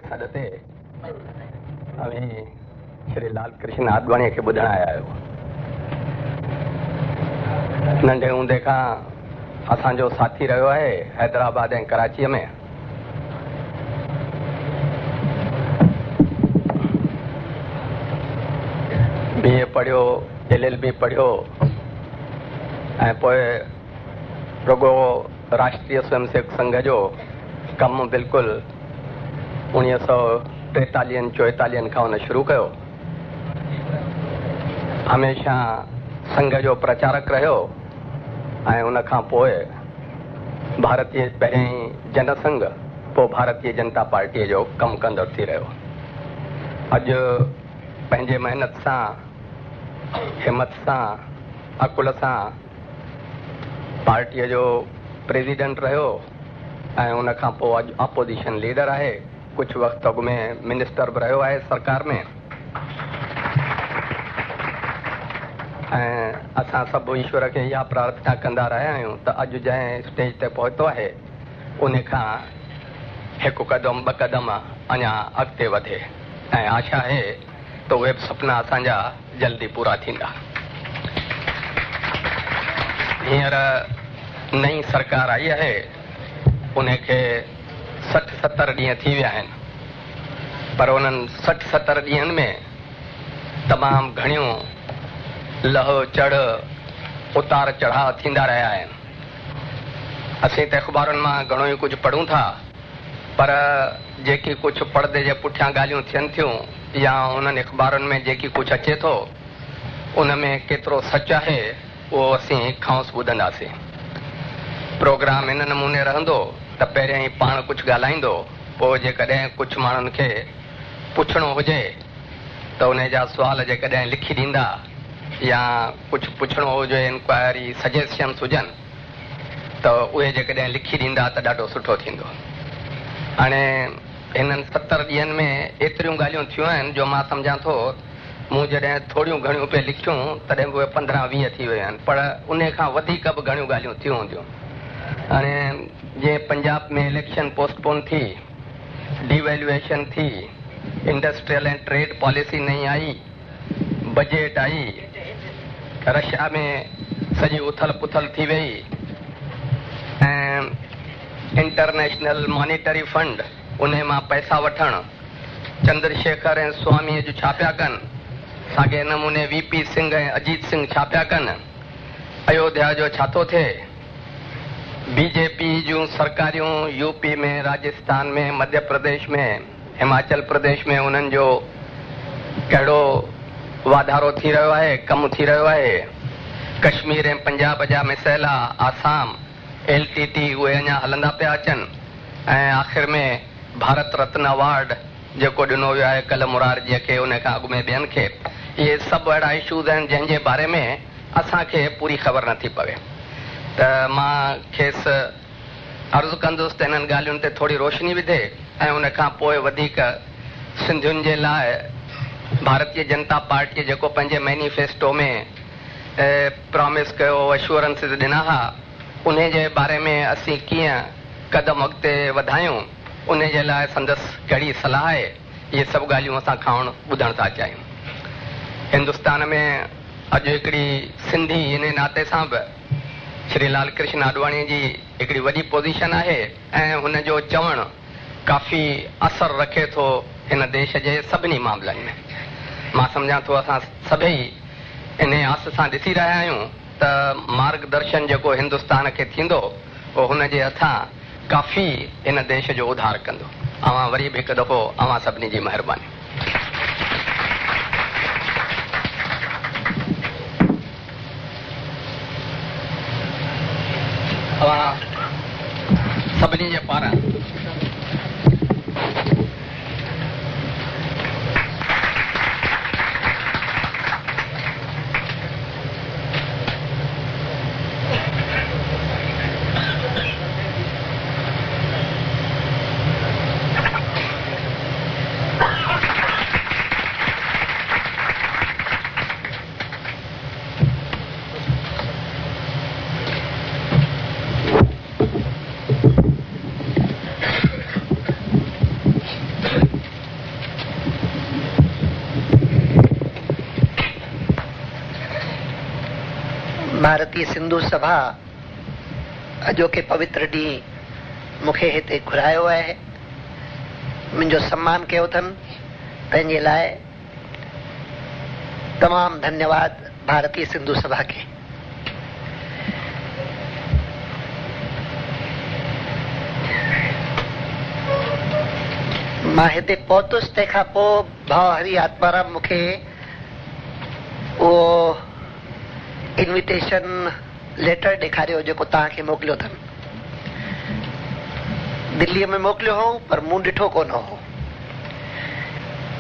सॾ ते अभी श्री लाल कृष्ण आडवाणी खे ॿुधण आया आहियो। नंढे हूंदे खां असांजो साथी रहियो आहे हैदराबाद ऐं कराचीअ में। BA पढ़ियो, LLB पढ़ियो ऐं पोइ रुगो राष्ट्रीय स्वयंसेवक संघ जो कमु बिल्कुलु 1943-44 खां हुन शुरू कयो। हमेशह संघ जो प्रचारक रहियो ऐं उन खां पोइ भारतीय पहिरीं जनसंघ पोइ भारतीय जनता पार्टीअ जो कमु कंदड़ थी रहियो। अॼु पंहिंजे महिनत सां, हिमत सां, अकुल सां पार्टीअ जो प्रेसिडेंट रहियो ऐं उन खां पोइ अॼु अपोजिशन लीडर आहे। कुझु वक़्तु अॻु में मिनिस्टर बि रहियो आहे सरकार में। ऐं असां सभु ईश्वर खे इहा प्रार्थना कंदा रहिया आहियूं त अॼु जंहिं स्टेज ते पहुतो आहे उन खां हिकु क़दम ॿ क़दम अञा अॻिते वधे ऐं आशा आहे त उहे बि सुपना असांजा जल्दी पूरा थींदा। हींअर नई सरकार आई आहे, उनखे 60-70 ॾींहं थी विया आहिनि, पर उन्हनि 60-70 ॾींहंनि में तमामु घणियूं लहो चढ़ उतार चढ़ाव थींदा रहिया आहिनि। असीं त अख़बारुनि मां घणो ई कुझु पढ़ूं था, पर जेकी कुझु पर्दे जे पुठियां ॻाल्हियूं थियनि थियूं या उन्हनि अख़बारुनि में जेकी कुझु अचे थो उन में केतिरो सच आहे उहो असीं खांस ॿुधंदासीं। प्रोग्राम इन नमूने रहंदो त पहिरियों ई पाण कुझु ॻाल्हाईंदो, पोइ जेकॾहिं कुझु माण्हुनि खे पुछणो हुजे त उन जा सुवाल जेकॾहिं लिखी ॾींदा या कुझु पुछणो हुजे, इंक्वायरी सजेशन्स हुजनि त उहे जेकॾहिं लिखी ॾींदा त ॾाढो सुठो थींदो। हाणे हिननि 70 ॾींहंनि में एतिरियूं ॻाल्हियूं थियूं आहिनि जो मां सम्झां थो मूं जॾहिं थोरियूं घणियूं पे लिखियूं तॾहिं उहे 15-20 थी वियूं आहिनि, पर उन खां वधीक बि घणियूं ॻाल्हियूं थियूं हूंदियूं। हाणे जीअं पंजाब में इलेक्शन पोस्टपोन थी, डिवेल्युएशन थी, इंडस्ट्रियल ऐं ट्रेड पॉलिसी नई आई, बजट आई, रशिया में सॼी उथल पुथल थी वई ऐं इंटरनेशनल मॉनिटरी फंड उन मां पैसा वठणु, चंद्रशेखर ऐं स्वामीअ जो छा पिया कनि, साॻे नमूने VP सिंह ऐं अजीत सिंह छा पिया कनि, अयोध्या जो छा थो थिए, BJP जूं सरकारियूं UP में, राजस्थान में, मध्य प्रदेश में, हिमाचल प्रदेश में उन्हनि जो कहिड़ो वाधारो थी रहियो आहे, कमु थी रहियो आहे। कश्मीर ऐं पंजाब जा मसइला, आसाम, LTT उहे अञा हलंदा पिया अचनि ऐं आख़िर में भारत रत्न अवार्ड जेको ॾिनो वियो आहे कल्ह मुरारजीअ खे, उन खां अॻु में ॿियनि खे। इहे सभु अहिड़ा इशूज़ आहिनि जंहिंजे बारे में असांखे पूरी ख़बर नथी पवे। त मां खेसि अर्ज़ु कंदुसि त इन्हनि ॻाल्हियुनि ते थोरी रोशनी विधे ऐं उन खां पोइ वधीक सिंधियुनि जे लाइ भारतीय जनता पार्टीअ जेको पंहिंजे मैनिफेस्टो में प्रॉमिस कयो, एश्योरेंसिस ॾिना हुआ, उन जे बारे में असीं कीअं क़दम अॻिते वधायूं, उन जे लाइ संदसि कहिड़ी सलाह आहे, इहे सभु ॻाल्हियूं असां खां ॿुधण था चाहियूं। हिंदुस्तान में अॼु हिकिड़ी सिंधी इन नाते सां बि श्री लाल कृष्ण आडवाणी जी हिकिड़ी वॾी पोज़ीशन आहे ऐं हुन जो चवणु काफ़ी असरु रखे थो हिन देश जे सभिनी मामलनि में। मां सम्झां थो असां सभई इन आस सां ॾिसी रहिया आहियूं त मार्गदर्शन जेको हिंदुस्तान खे थींदो उहो हुन जे हथां काफ़ी हिन देश जो उधार कंदो। अवां वरी बि हिकु दफ़ो अवां सभिनी जी महिरबानी। अवां सभिनी जे पारां भारतीय सिंधु सभा अॼो के पवित्र ॾींहुं मूंखे हिते घुरायो आहे, मुंहिंजो सम्मान कयो अथनि, पंहिंजे लाइ तमामु धन्यवाद भारतीय सिंधु सभा खे। मां हिते पहुतुसि, तंहिंखां पोइ भाउ हरि आत्माराम मूंखे उहो इन्विटेशन लेटर ॾेखारियो जेको तव्हांखे मोकिलियो अथनि। दिल्लीअ में मोकिलियो हो पर मूं ॾिठो कोन हो,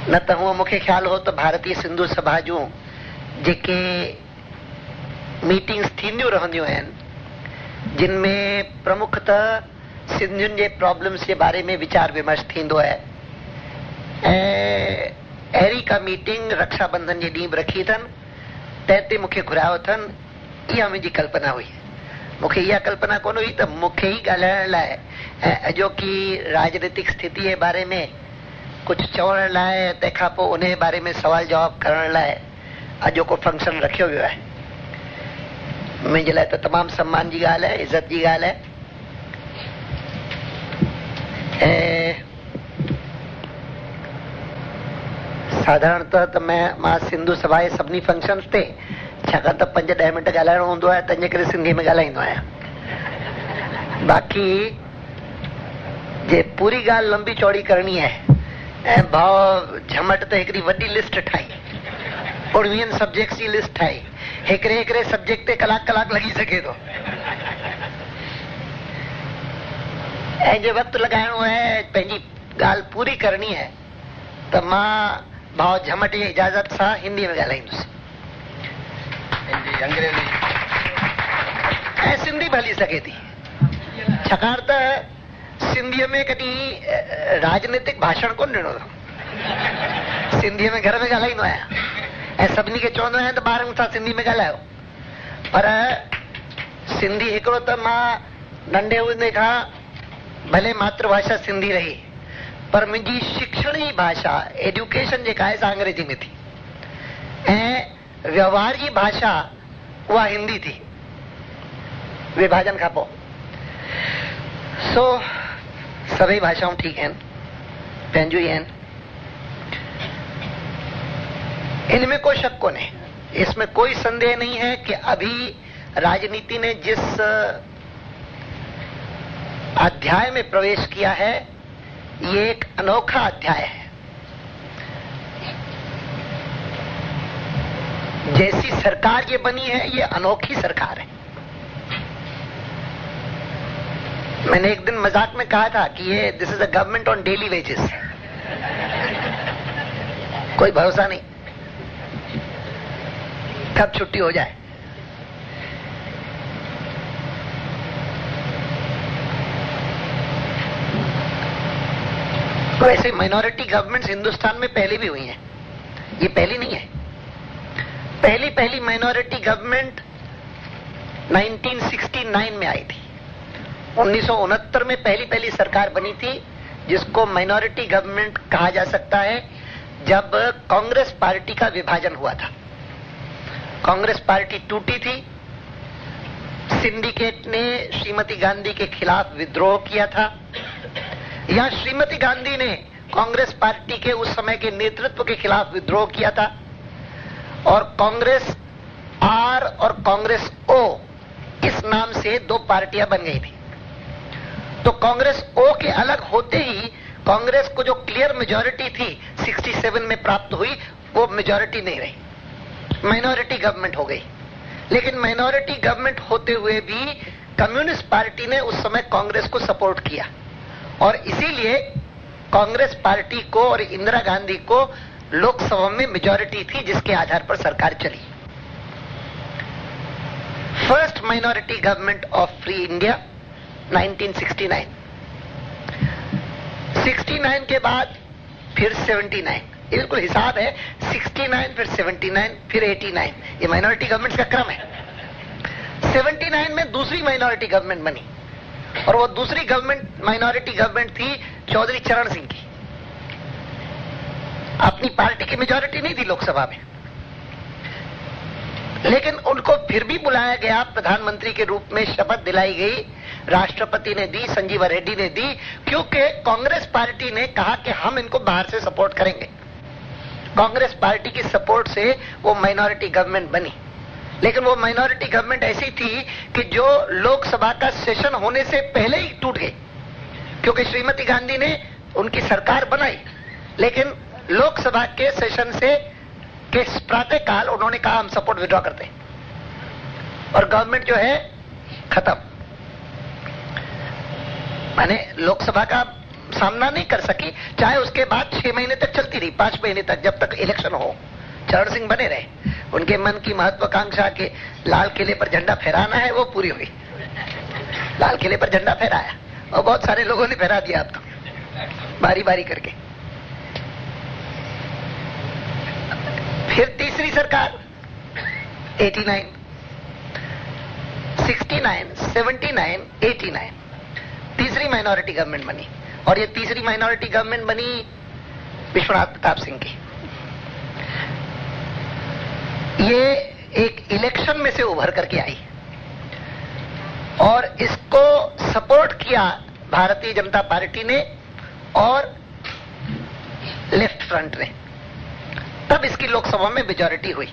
न त हूअं मूंखे ख़्यालु हो त भारतीय सिंधु सभा जूं जेके मीटिंग्स थींदियूं रहंदियूं आहिनि जिन में प्रमुखतः सिंधियुनि जे प्रॉब्लम्स जे बारे में वीचार विमर्श थींदो आहे, ऐं अहिड़ी का मीटिंग रक्षाबंधन जे ॾींहुं बि रखी अथनि, तंहिं ते मूंखे घुरायो अथनि। इहा मुंहिंजी कल्पना हुई। मूंखे इहा कल्पना कोन हुई त मूंखे ई ॻाल्हाइण लाइ ऐं अॼोकी राजनीतिक स्थिति जे बारे में कुझु चवण लाइ, तंहिंखां पोइ उन जे बारे में सवाल जवाब करण लाइ अॼोको फंक्शन रखियो वियो आहे। मुंहिंजे लाइ त तमामु सम्मान जी ॻाल्हि आहे, इज़त जी ॻाल्हि आहे। ऐं साधारणतः त मां सिंधु सभा जे सभिनी फंक्शन्स ते, छाकाणि त 5-10 मिंट ॻाल्हाइणो हूंदो आहे, तंहिंजे करे सिंधी में ॻाल्हाईंदो आहियां। बाक़ी जे पूरी ॻाल्हि लंबी चौड़ी करणी आहे ऐं भाउ झमट त हिकिड़ी वॾी लिस्ट ठाही, 19 सब्जेक्ट्स जी लिस्ट ठाही, हिकिड़े सब्जेक्ट ते कलाक लॻी सघे थो, ऐं जे वक़्तु लॻाइणो आहे, पंहिंजी ॻाल्हि पूरी करणी आहे, त मां भाउ झमट जी इजाज़त सां हिंदी में ॻाल्हाईंदुसि। अंग्रेजी ऐं सिंधी बि हली सघे थी, छाकाणि त सिंधीअ में कॾहिं राजनीतिक भाषण कोन ॾिनो अथऊं। सिंधीअ में घर में ॻाल्हाईंदो आहियां ऐं सभिनी खे चवंदो आहियां त ॿारनि सां सिंधी में ॻाल्हायो, पर सिंधी हिकिड़ो त मां नंढे हूंदे खां भले मातृभाषा सिंधी रही, पर मुंहिंजी शिक्षण जी भाषा, एजुकेशन जेका आहे सा अंग्रेजी में थी, ऐं व्यवहार जी भाषा उहा हिंदी थी विभाजन खां पोइ। सो सभई भाषाऊं ठीकु आहिनि, पंहिंजूं ई आहिनि, इनमें कोई शक कोन्हे, इसमें कोई संदेह नहीं है कि अभी राजनीति ने जिस अध्याय में प्रवेश किया है ये एक अनोखा अध्याय है। जैसी सरकार ये बनी है ये अनोखी सरकार है। मैंने एक दिन मजाक में कहा था कि ये this is a government on daily wages. कोई भरोसा नहीं कब छुट्टी हो जाए। वैसे माइनॉरिटी गवर्नमेंट्स हिंदुस्तान में पहले भी हुई हैं, ये पहली नहीं है। पहली माइनॉरिटी गवर्नमेंट 1969 में आई थी। 1969 में पहली सरकार बनी थी जिसको माइनॉरिटी गवर्नमेंट कहा जा सकता है, जब कांग्रेस पार्टी का विभाजन हुआ था। कांग्रेस पार्टी टूटी थी, सिंडिकेट ने श्रीमती गांधी के खिलाफ विद्रोह किया था, या श्रीमती गांधी ने कांग्रेस पार्टी के उस समय के नेतृत्व के खिलाफ विद्रोह किया था, और कांग्रेस आर और कांग्रेस ओ इस नाम से दो पार्टियां बन गई थी। तो कांग्रेस ओ के अलग होते ही कांग्रेस को जो क्लियर मेजॉरिटी थी 67 में प्राप्त हुई, वो मेजॉरिटी नहीं रही, माइनॉरिटी गवर्नमेंट हो गई। लेकिन माइनॉरिटी गवर्नमेंट होते हुए भी कम्युनिस्ट पार्टी ने उस समय कांग्रेस को सपोर्ट किया, और इसीलिए कांग्रेस पार्टी को और इंदिरा गांधी को लोकसभा में मेजॉरिटी थी जिसके आधार पर सरकार चली। First minority government of free India 1969। 69 के बाद फिर 79, ये बिल्कुल हिसाब है, 69 फिर 79 फिर 89, ये माइनॉरिटी गवर्नमेंट का क्रम है। 79 में दूसरी माइनॉरिटी गवर्नमेंट बनी, और वो दूसरी गवर्नमेंट माइनॉरिटी गवर्नमेंट थी चौधरी चरण सिंह की। अपनी पार्टी की मेजॉरिटी नहीं थी लोकसभा में। लेकिन उनको फिर भी बुलाया गया, प्रधानमंत्री के रूप में शपथ दिलाई गई, राष्ट्रपति ने दी, संजीवा रेड्डी ने दी, क्योंकि कांग्रेस पार्टी ने कहा कि हम इनको बाहर से सपोर्ट करेंगे। कांग्रेस पार्टी की सपोर्ट से वो माइनॉरिटी गवर्नमेंट बनी, लेकिन वो माइनॉरिटी गवर्नमेंट ऐसी थी कि जो लोकसभा का सेशन होने से पहले ही टूट गई, क्योंकि श्रीमती गांधी ने उनकी सरकार बनाई, लेकिन लोकसभा के सेशन से के प्रातःकाल उन्होंने कहा हम सपोर्ट विड्रॉ करते हैं, और गवर्नमेंट जो है खत्म। माने लोकसभा का सामना नहीं कर सकी, चाहे उसके बाद 6 महीने तक चलती रही, 5 महीने तक, जब तक इलेक्शन हो। चरण सिंह बने रहे, उनके मन की महत्वाकांक्षा के लाल किले पर झंडा फहराना है वो पूरी हुई। लाल किले पर झंडा फहराया और बहुत सारे लोगों ने फहरा दिया, अब तो बारी बारी करके। फिर तीसरी सरकार 89, 69, 79, 89 तीसरी माइनॉरिटी गवर्नमेंट बनी, और ये तीसरी माइनॉरिटी गवर्नमेंट बनी विश्वनाथ प्रताप सिंह की। ये एक इलेक्शन में से उभर करके आई, और इसको सपोर्ट किया भारतीय जनता पार्टी ने और लेफ्ट फ्रंट ने, तब इसकी लोकसभा में मेजॉरिटी हुई।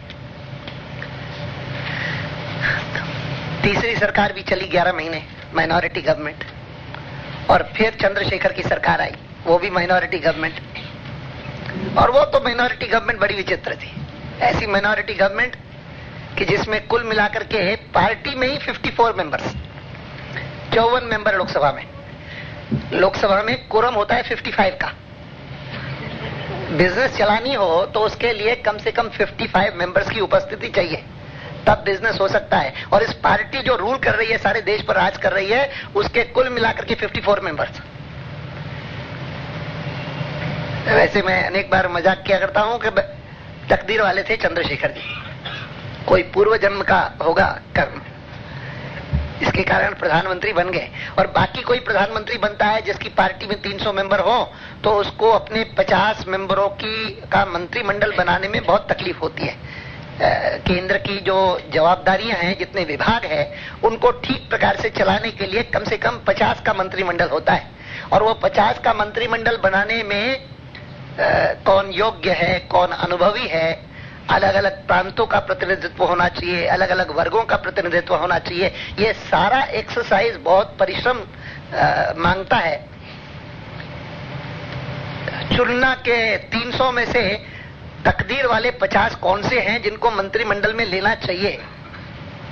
तीसरी सरकार भी चली 11 महीने, माइनॉरिटी गवर्नमेंट, और फिर चंद्रशेखर की सरकार आई, वो भी माइनॉरिटी गवर्नमेंट। और वो तो माइनॉरिटी गवर्नमेंट बड़ी विचित्र थी, ऐसी माइनॉरिटी गवर्नमेंट कि जिसमें कुल मिलाकर के पार्टी में ही 54 मेंबर्स, 54 मेंबर लोकसभा में। लोकसभा में कोरम होता है 55 का। बिजनेस चलानी हो तो उसके लिए कम से कम 55 मेंबर्स की उपस्थिति चाहिए, तब बिजनेस हो सकता है। और इस पार्टी जो रूल कर रही है, सारे देश पर राज कर रही है, उसके कुल मिलाकर के 54 मेंबर्स। वैसे मैं अनेक बार मजाक किया करता हूं कि तकदीर वाले थे चंद्रशेखर जी, कोई पूर्व जन्म का होगा कर्म, इसके कारण प्रधानमंत्री बन गए। और बाकी कोई प्रधानमंत्री बनता है जिसकी पार्टी में 300 मेंबर हो, तो उसको अपने 50 मेंबरों का मंत्रिमंडल बनाने में बहुत तकलीफ होती है। केंद्र की जो जवाबदारियां हैं, जितने विभाग हैं, उनको ठीक प्रकार से चलाने के लिए कम से कम 50 का मंत्रिमंडल होता है, और वो 50 का मंत्रिमंडल बनाने में कौन योग्य है, कौन अनुभवी है, अलग अलग प्रांतों का प्रतिनिधित्व होना चाहिए, अलग अलग वर्गों का प्रतिनिधित्व होना चाहिए। ये सारा एक्सरसाइज बहुत परिश्रम मांगता है। चुनना के 300 में से तकदीर वाले 50 कौन से हैं जिनको मंत्रिमंडल में लेना चाहिए,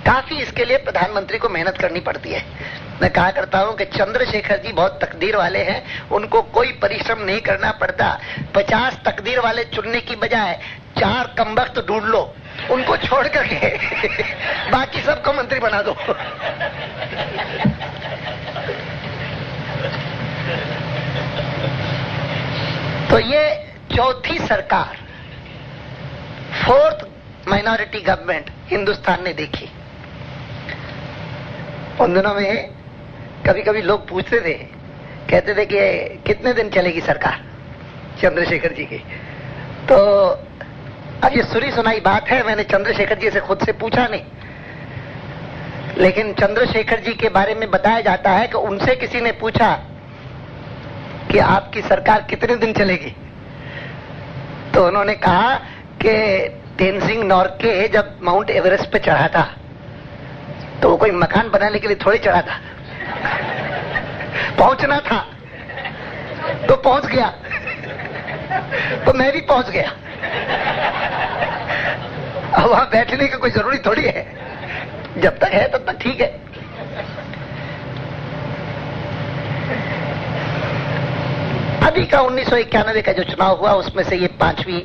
काफी इसके लिए प्रधानमंत्री को मेहनत करनी पड़ती है। मैं कहा करता हूं कि चंद्रशेखर जी बहुत तकदीर वाले हैं, उनको कोई परिश्रम नहीं करना पड़ता। 50 तकदीर वाले चुनने की बजाय 4 कमबख्त ढूंढ लो, उनको छोड़ करके बाकी सबको मंत्री बना दो। तो ये चौथी सरकार, 4th माइनॉरिटी गवर्नमेंट हिंदुस्तान ने देखी। उन दिनों में कभी कभी लोग पूछते थे, कहते थे कि कितने दिन चलेगी सरकार चंद्रशेखर जी की। तो अब ये सुनी सुनाई बात है, मैंने चंद्रशेखर जी से खुद से पूछा नहीं, लेकिन चंद्रशेखर जी के बारे में बताया जाता है कि उनसे किसी ने पूछा कि आपकी सरकार कितने दिन चलेगी, तो उन्होंने कहा कि तेनजिंग नोर्गे जब माउंट एवरेस्ट पे चढ़ा था तो वो कोई मकान बनाने के लिए थोड़ी चढ़ा था, पहुंचना था तो पहुंच गया, तो मैं भी पहुंच गया। अब वहां बैठने की कोई जरूरी थोड़ी है, जब तक है तब तक ठीक है। अभी का 1991 का जो चुनाव हुआ, उसमें से ये 5वीं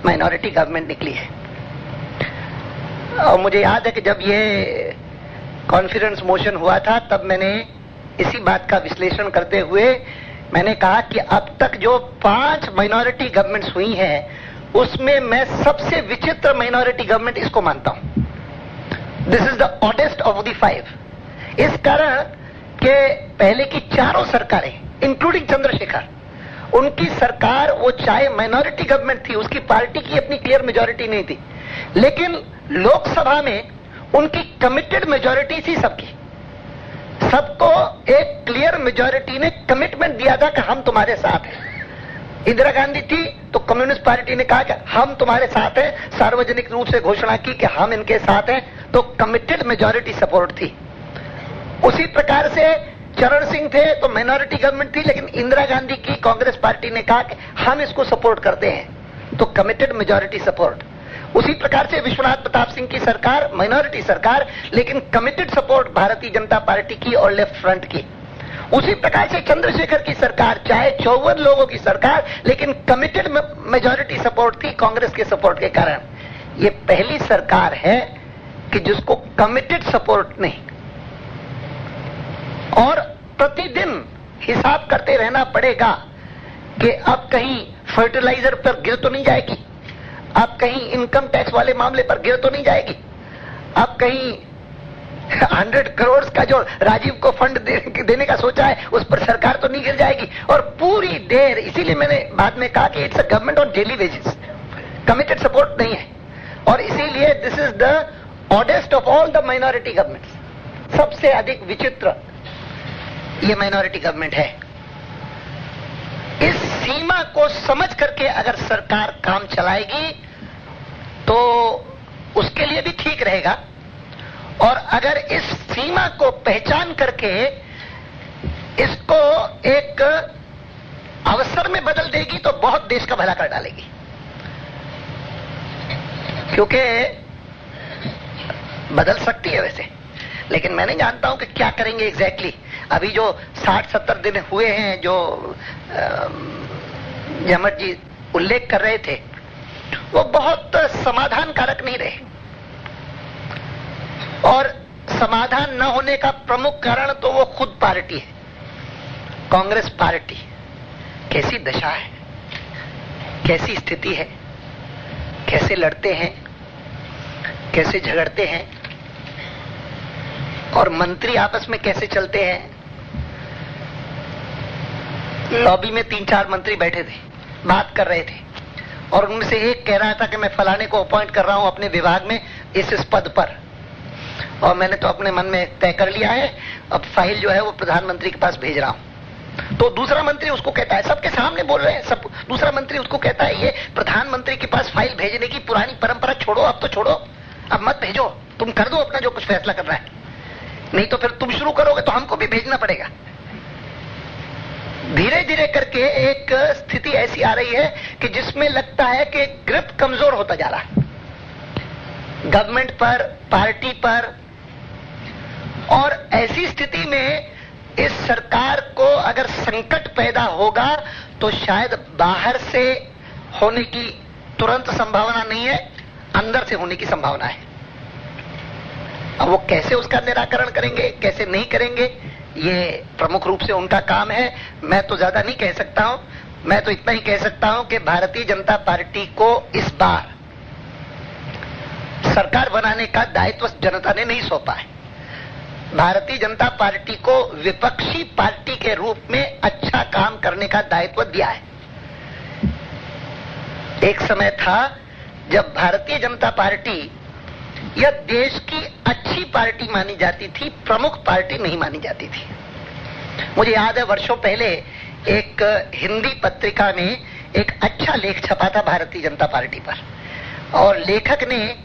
माइनॉरिटी गवर्नमेंट निकली है। और मुझे याद है कि जब ये कॉन्फिडेंस मोशन हुआ था, तब मैंने इसी बात का विश्लेषण करते हुए मैंने कहा कि अब तक जो 5 माइनॉरिटी गवर्नमेंट्स हुई हैं, उसमें मैं सबसे विचित्र माइनॉरिटी गवर्नमेंट इसको मानता हूं। This is the oddest of the 5। इस कारण के पहले की चारों सरकारें, इंक्लूडिंग चंद्रशेखर, उनकी सरकार, वो चाहे माइनॉरिटी गवर्नमेंट थी, उसकी पार्टी की अपनी क्लियर मेजॉरिटी नहीं थी, लेकिन लोकसभा में उनकी कमिटेड मेजॉरिटी थी सबकी, सबको एक क्लियर मेजॉरिटी ने कमिटमेंट दिया था कि हम तुम्हारे साथ हैं। इंदिरा गांधी थी तो कम्युनिस्ट पार्टी ने कहा कि हम तुम्हारे साथ हैं, सार्वजनिक रूप से घोषणा की कि हम इनके साथ हैं, तो कमिटेड मेजॉरिटी सपोर्ट थी। उसी प्रकार से चरण सिंह थे तो माइनॉरिटी गवर्नमेंट थी, लेकिन इंदिरा गांधी की कांग्रेस पार्टी ने कहा कि हम इसको सपोर्ट करते हैं, तो कमिटेड मेजॉरिटी सपोर्ट। उसी प्रकार से विश्वनाथ प्रताप सिंह की सरकार माइनॉरिटी सरकार, लेकिन committed support Bharatiya Janata party की और लेफ्ट फ्रंट की। उसी प्रकार से चंद्रशेखर की सरकार, चाहे 54 लोगों की सरकार, लेकिन कमिटेड मेजॉरिटी सपोर्ट थी कांग्रेस के सपोर्ट के कारण। ये पहली सरकार है कि जिसको कमिटेड सपोर्ट नहीं, और प्रतिदिन हिसाब करते रहना पड़ेगा कि अब कहीं फर्टिलाइजर पर गिर तो नहीं जाएगी, अब कहीं इनकम टैक्स वाले मामले पर गिर तो नहीं जाएगी, अब कहीं 100 करोड़ का जो राजीव को फंड देने का सोचा है उस पर सरकार तो नहीं गिर जाएगी। और पूरी देर, इसीलिए मैंने बाद में कहा कि it's a government on daily wages, committed support नहीं है। और इसीलिए this is the oddest of all the minority governments, सबसे अधिक विचित्र ये माइनॉरिटी गवर्नमेंट है। इस सीमा को समझ करके अगर सरकार काम चलाएगी तो उसके लिए भी ठीक रहेगा, और अगर इस सीमा को पहचान करके इसको एक अवसर में बदल देगी तो बहुत देश का भला कर डालेगी। क्योंकि बदल सकती है वैसे, लेकिन मैं नहीं जानता हूं कि क्या करेंगे एग्जैक्टली। अभी जो 60-70 दिन हुए हैं जो जमट जी उल्लेख कर रहे थे, वो बहुत समाधान कारक नहीं रहे, और समाधान न होने का प्रमुख कारण तो वो खुद पार्टी है, कांग्रेस पार्टी। कैसी दशा है, कैसी स्थिति है, कैसे लड़ते हैं, कैसे झगड़ते हैं, और मंत्री आपस में कैसे चलते हैं। लॉबी में 3-4 मंत्री बैठे थे, बात कर रहे थे, और उनमें से एक कह रहा था कि मैं फलाने को अपॉइंट कर रहा हूं अपने विभाग में इस पद पर, और मैंने तो अपने मन में तय कर लिया है, अब फाइल जो है वो प्रधानमंत्री के पास भेज रहा हूं। तो दूसरा मंत्री उसको कहता है, सबके सामने बोल रहे हैं सब, दूसरा मंत्री उसको कहता है ये प्रधानमंत्री के पास फाइल भेजने की पुरानी परंपरा छोड़ो, अब तो छोड़ो, अब मत भेजो, तुम कर दो अपना जो कुछ फैसला करना है, नहीं तो फिर तुम शुरू करोगे तो हमको भी भेजना पड़ेगा। धीरे धीरे करके एक स्थिति ऐसी आ रही है कि जिसमें लगता है कि ग्रिप कमजोर होता जा रहा है गवर्नमेंट पर, पार्टी पर, और ऐसी स्थिति में इस सरकार को अगर संकट पैदा होगा तो शायद बाहर से होने की तुरंत संभावना नहीं है, अंदर से होने की संभावना है। अब वो कैसे उसका निराकरण करेंगे, कैसे नहीं करेंगे, ये प्रमुख रूप से उनका काम है। मैं तो ज्यादा नहीं कह सकता हूं, मैं तो इतना ही कह सकता हूं कि भारतीय जनता पार्टी को इस बार सरकार बनाने का दायित्व जनता ने नहीं सौंपा है। भारतीय जनता पार्टी को विपक्षी पार्टी के रूप में अच्छा काम करने का दायित्व दिया है। एक समय था जब भारतीय जनता पार्टी यह देश की अच्छी पार्टी मानी जाती थी, प्रमुख पार्टी नहीं मानी जाती थी। मुझे याद है वर्षों पहले एक हिंदी पत्रिका में एक अच्छा लेख छपा था भारतीय जनता पार्टी पर, और लेखक ने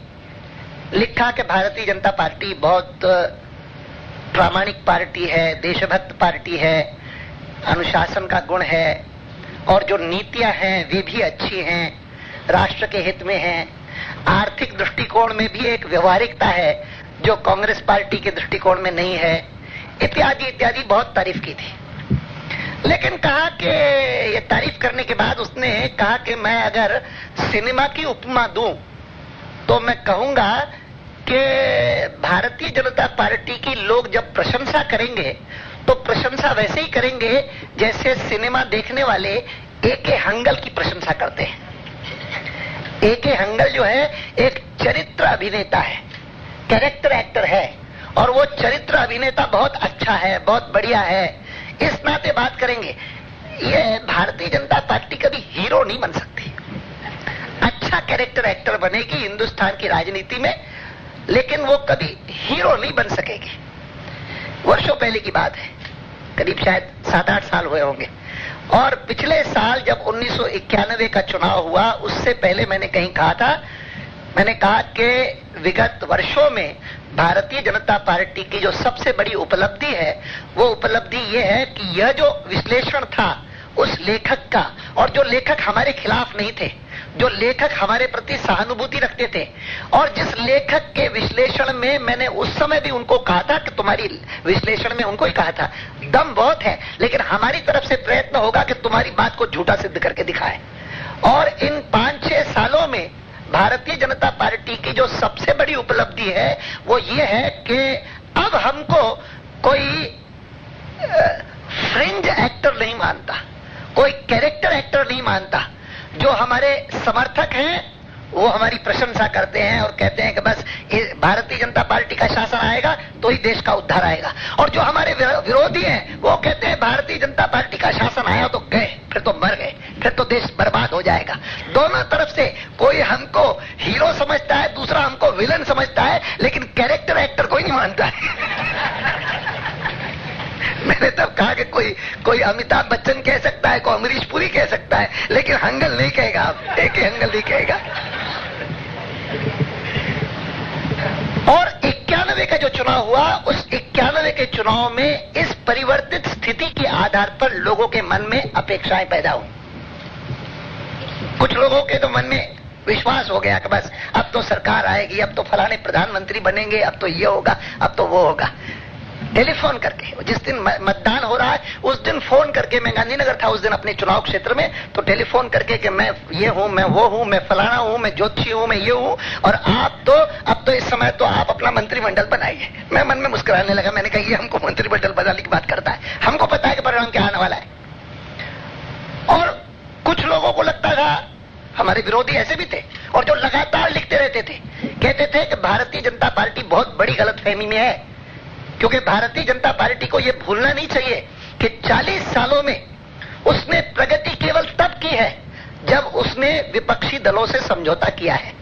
लिखा कि भारतीय जनता पार्टी बहुत प्रामाणिक पार्टी है, देशभक्त पार्टी है, अनुशासन का गुण है, और जो नीतियां हैं वे भी अच्छी हैं, राष्ट्र के हित में हैं, आर्थिक दृष्टिकोण में भी एक व्यवहारिकता है जो कांग्रेस पार्टी के दृष्टिकोण में नहीं है, इत्यादि इत्यादि बहुत तारीफ की थी। लेकिन कहा कि ये तारीफ करने के बाद उसने कहा कि मैं अगर सिनेमा की उपमा दूं तो मैं कहूंगा कि भारतीय जनता पार्टी की लोग जब प्रशंसा करेंगे तो प्रशंसा वैसे ही करेंगे जैसे सिनेमा देखने वाले ए.के. हंगल की प्रशंसा करते हैं। ए.के. हंगल जो है एक चरित्र अभिनेता है, कैरेक्टर एक्टर है, और वो चरित्र अभिनेता बहुत अच्छा है, बहुत बढ़िया है, इस नाते बात करेंगे। ये भारतीय जनता पार्टी कभी हीरो नहीं बन सकती, अच्छा अच्छा कैरेक्टर एक्टर बनेगी हिंदुस्तान की राजनीति में, लेकिन वो कभी हीरो नहीं बन सकेगी। वर्षों पहले की बात है, करीब शायद 7-8 साल हुए होंगे। और पिछले साल जब 1991 का चुनाव हुआ, उससे पहले मैंने कहीं कहा था, मैंने कहा कि विगत वर्षों में भारतीय जनता पार्टी की जो सबसे बड़ी उपलब्धि है, वो उपलब्धि ये है कि यह जो विश्लेषण था उस लेखक का, और जो लेखक हमारे खिलाफ नहीं थे, जो लेखक हमारे प्रति सहानुभूति रखते थे, और जिस लेखक के विश्लेषण में मैंने उस समय भी उनको कहा था कि तुम्हारी विश्लेषण में उनको ही कहा था दम बहुत है, लेकिन हमारी तरफ से प्रयत्न होगा कि तुम्हारी बात को झूठा सिद्ध करके दिखाए। और इन 5-6 सालों में भारतीय जनता पार्टी की जो सबसे बड़ी उपलब्धि है वो ये है कि अब हमको कोई फ्रिंज एक्टर नहीं मानता, कोई कैरेक्टर एक्टर नहीं मानता। जो हमारे समर्थक हैं वो हमारी प्रशंसा करते हैं और कहते हैं कि बस भारतीय जनता पार्टी का शासन आएगा तो ही देश का उद्धार आएगा, और जो हमारे विरोधी हैं वो कहते हैं भारतीय जनता पार्टी का शासन आया तो गए, फिर तो मर गए, फिर तो देश बर्बाद हो जाएगा। दोनों तरफ से कोई हमको हीरो समझता है, दूसरा हमको विलन समझता है, लेकिन कैरेक्टर एक्टर कोई नहीं मानता है। मैंने तब कहा कि कोई अमिताभ बच्चन कह सकता है, कोई अमरीश पुरी कह सकता है, लेकिन हंगल नहीं कहेगा, आप एक ही हंगल नहीं कहेगा। और 91 का जो चुनाव हुआ, उस 91 के चुनाव में इस परिवर्तित स्थिति के आधार पर लोगों के मन में अपेक्षाएं पैदा हुई। कुछ लोगों के तो मन में विश्वास हो गया कि बस अब तो सरकार आएगी, अब तो फलाने प्रधानमंत्री बनेंगे, अब तो ये होगा, अब तो वो होगा। टेलीफोन करके, जिस दिन मतदान हो रहा है उस दिन फोन करके, मैं गांधीनगर था उस दिन अपने चुनाव क्षेत्र में, तो टेलीफोन करके कि मैं ये हूं, मैं वो हूं, मैं फलाना हूं, मैं ज्योतिषी हूं, मैं ये हूं, और आप तो अब तो इस समय तो आप अपना मंत्रिमंडल बनाइए। मैं मन में मुस्कुराने लगा, मैंने कहा ये हमको मंत्रिमंडल बनाने की बात करता है, हमको पता है कि परिणाम क्या आने वाला है। और कुछ लोगों को लगता था, हमारे विरोधी ऐसे भी थे, और जो लगातार लिखते रहते थे, कहते थे कि भारतीय जनता पार्टी बहुत बड़ी गलतफहमी में है, क्योंकि भारतीय जनता पार्टी को यह भूलना नहीं चाहिए कि 40 सालों में उसने प्रगति केवल तब की है जब उसने विपक्षी दलों से समझौता किया है।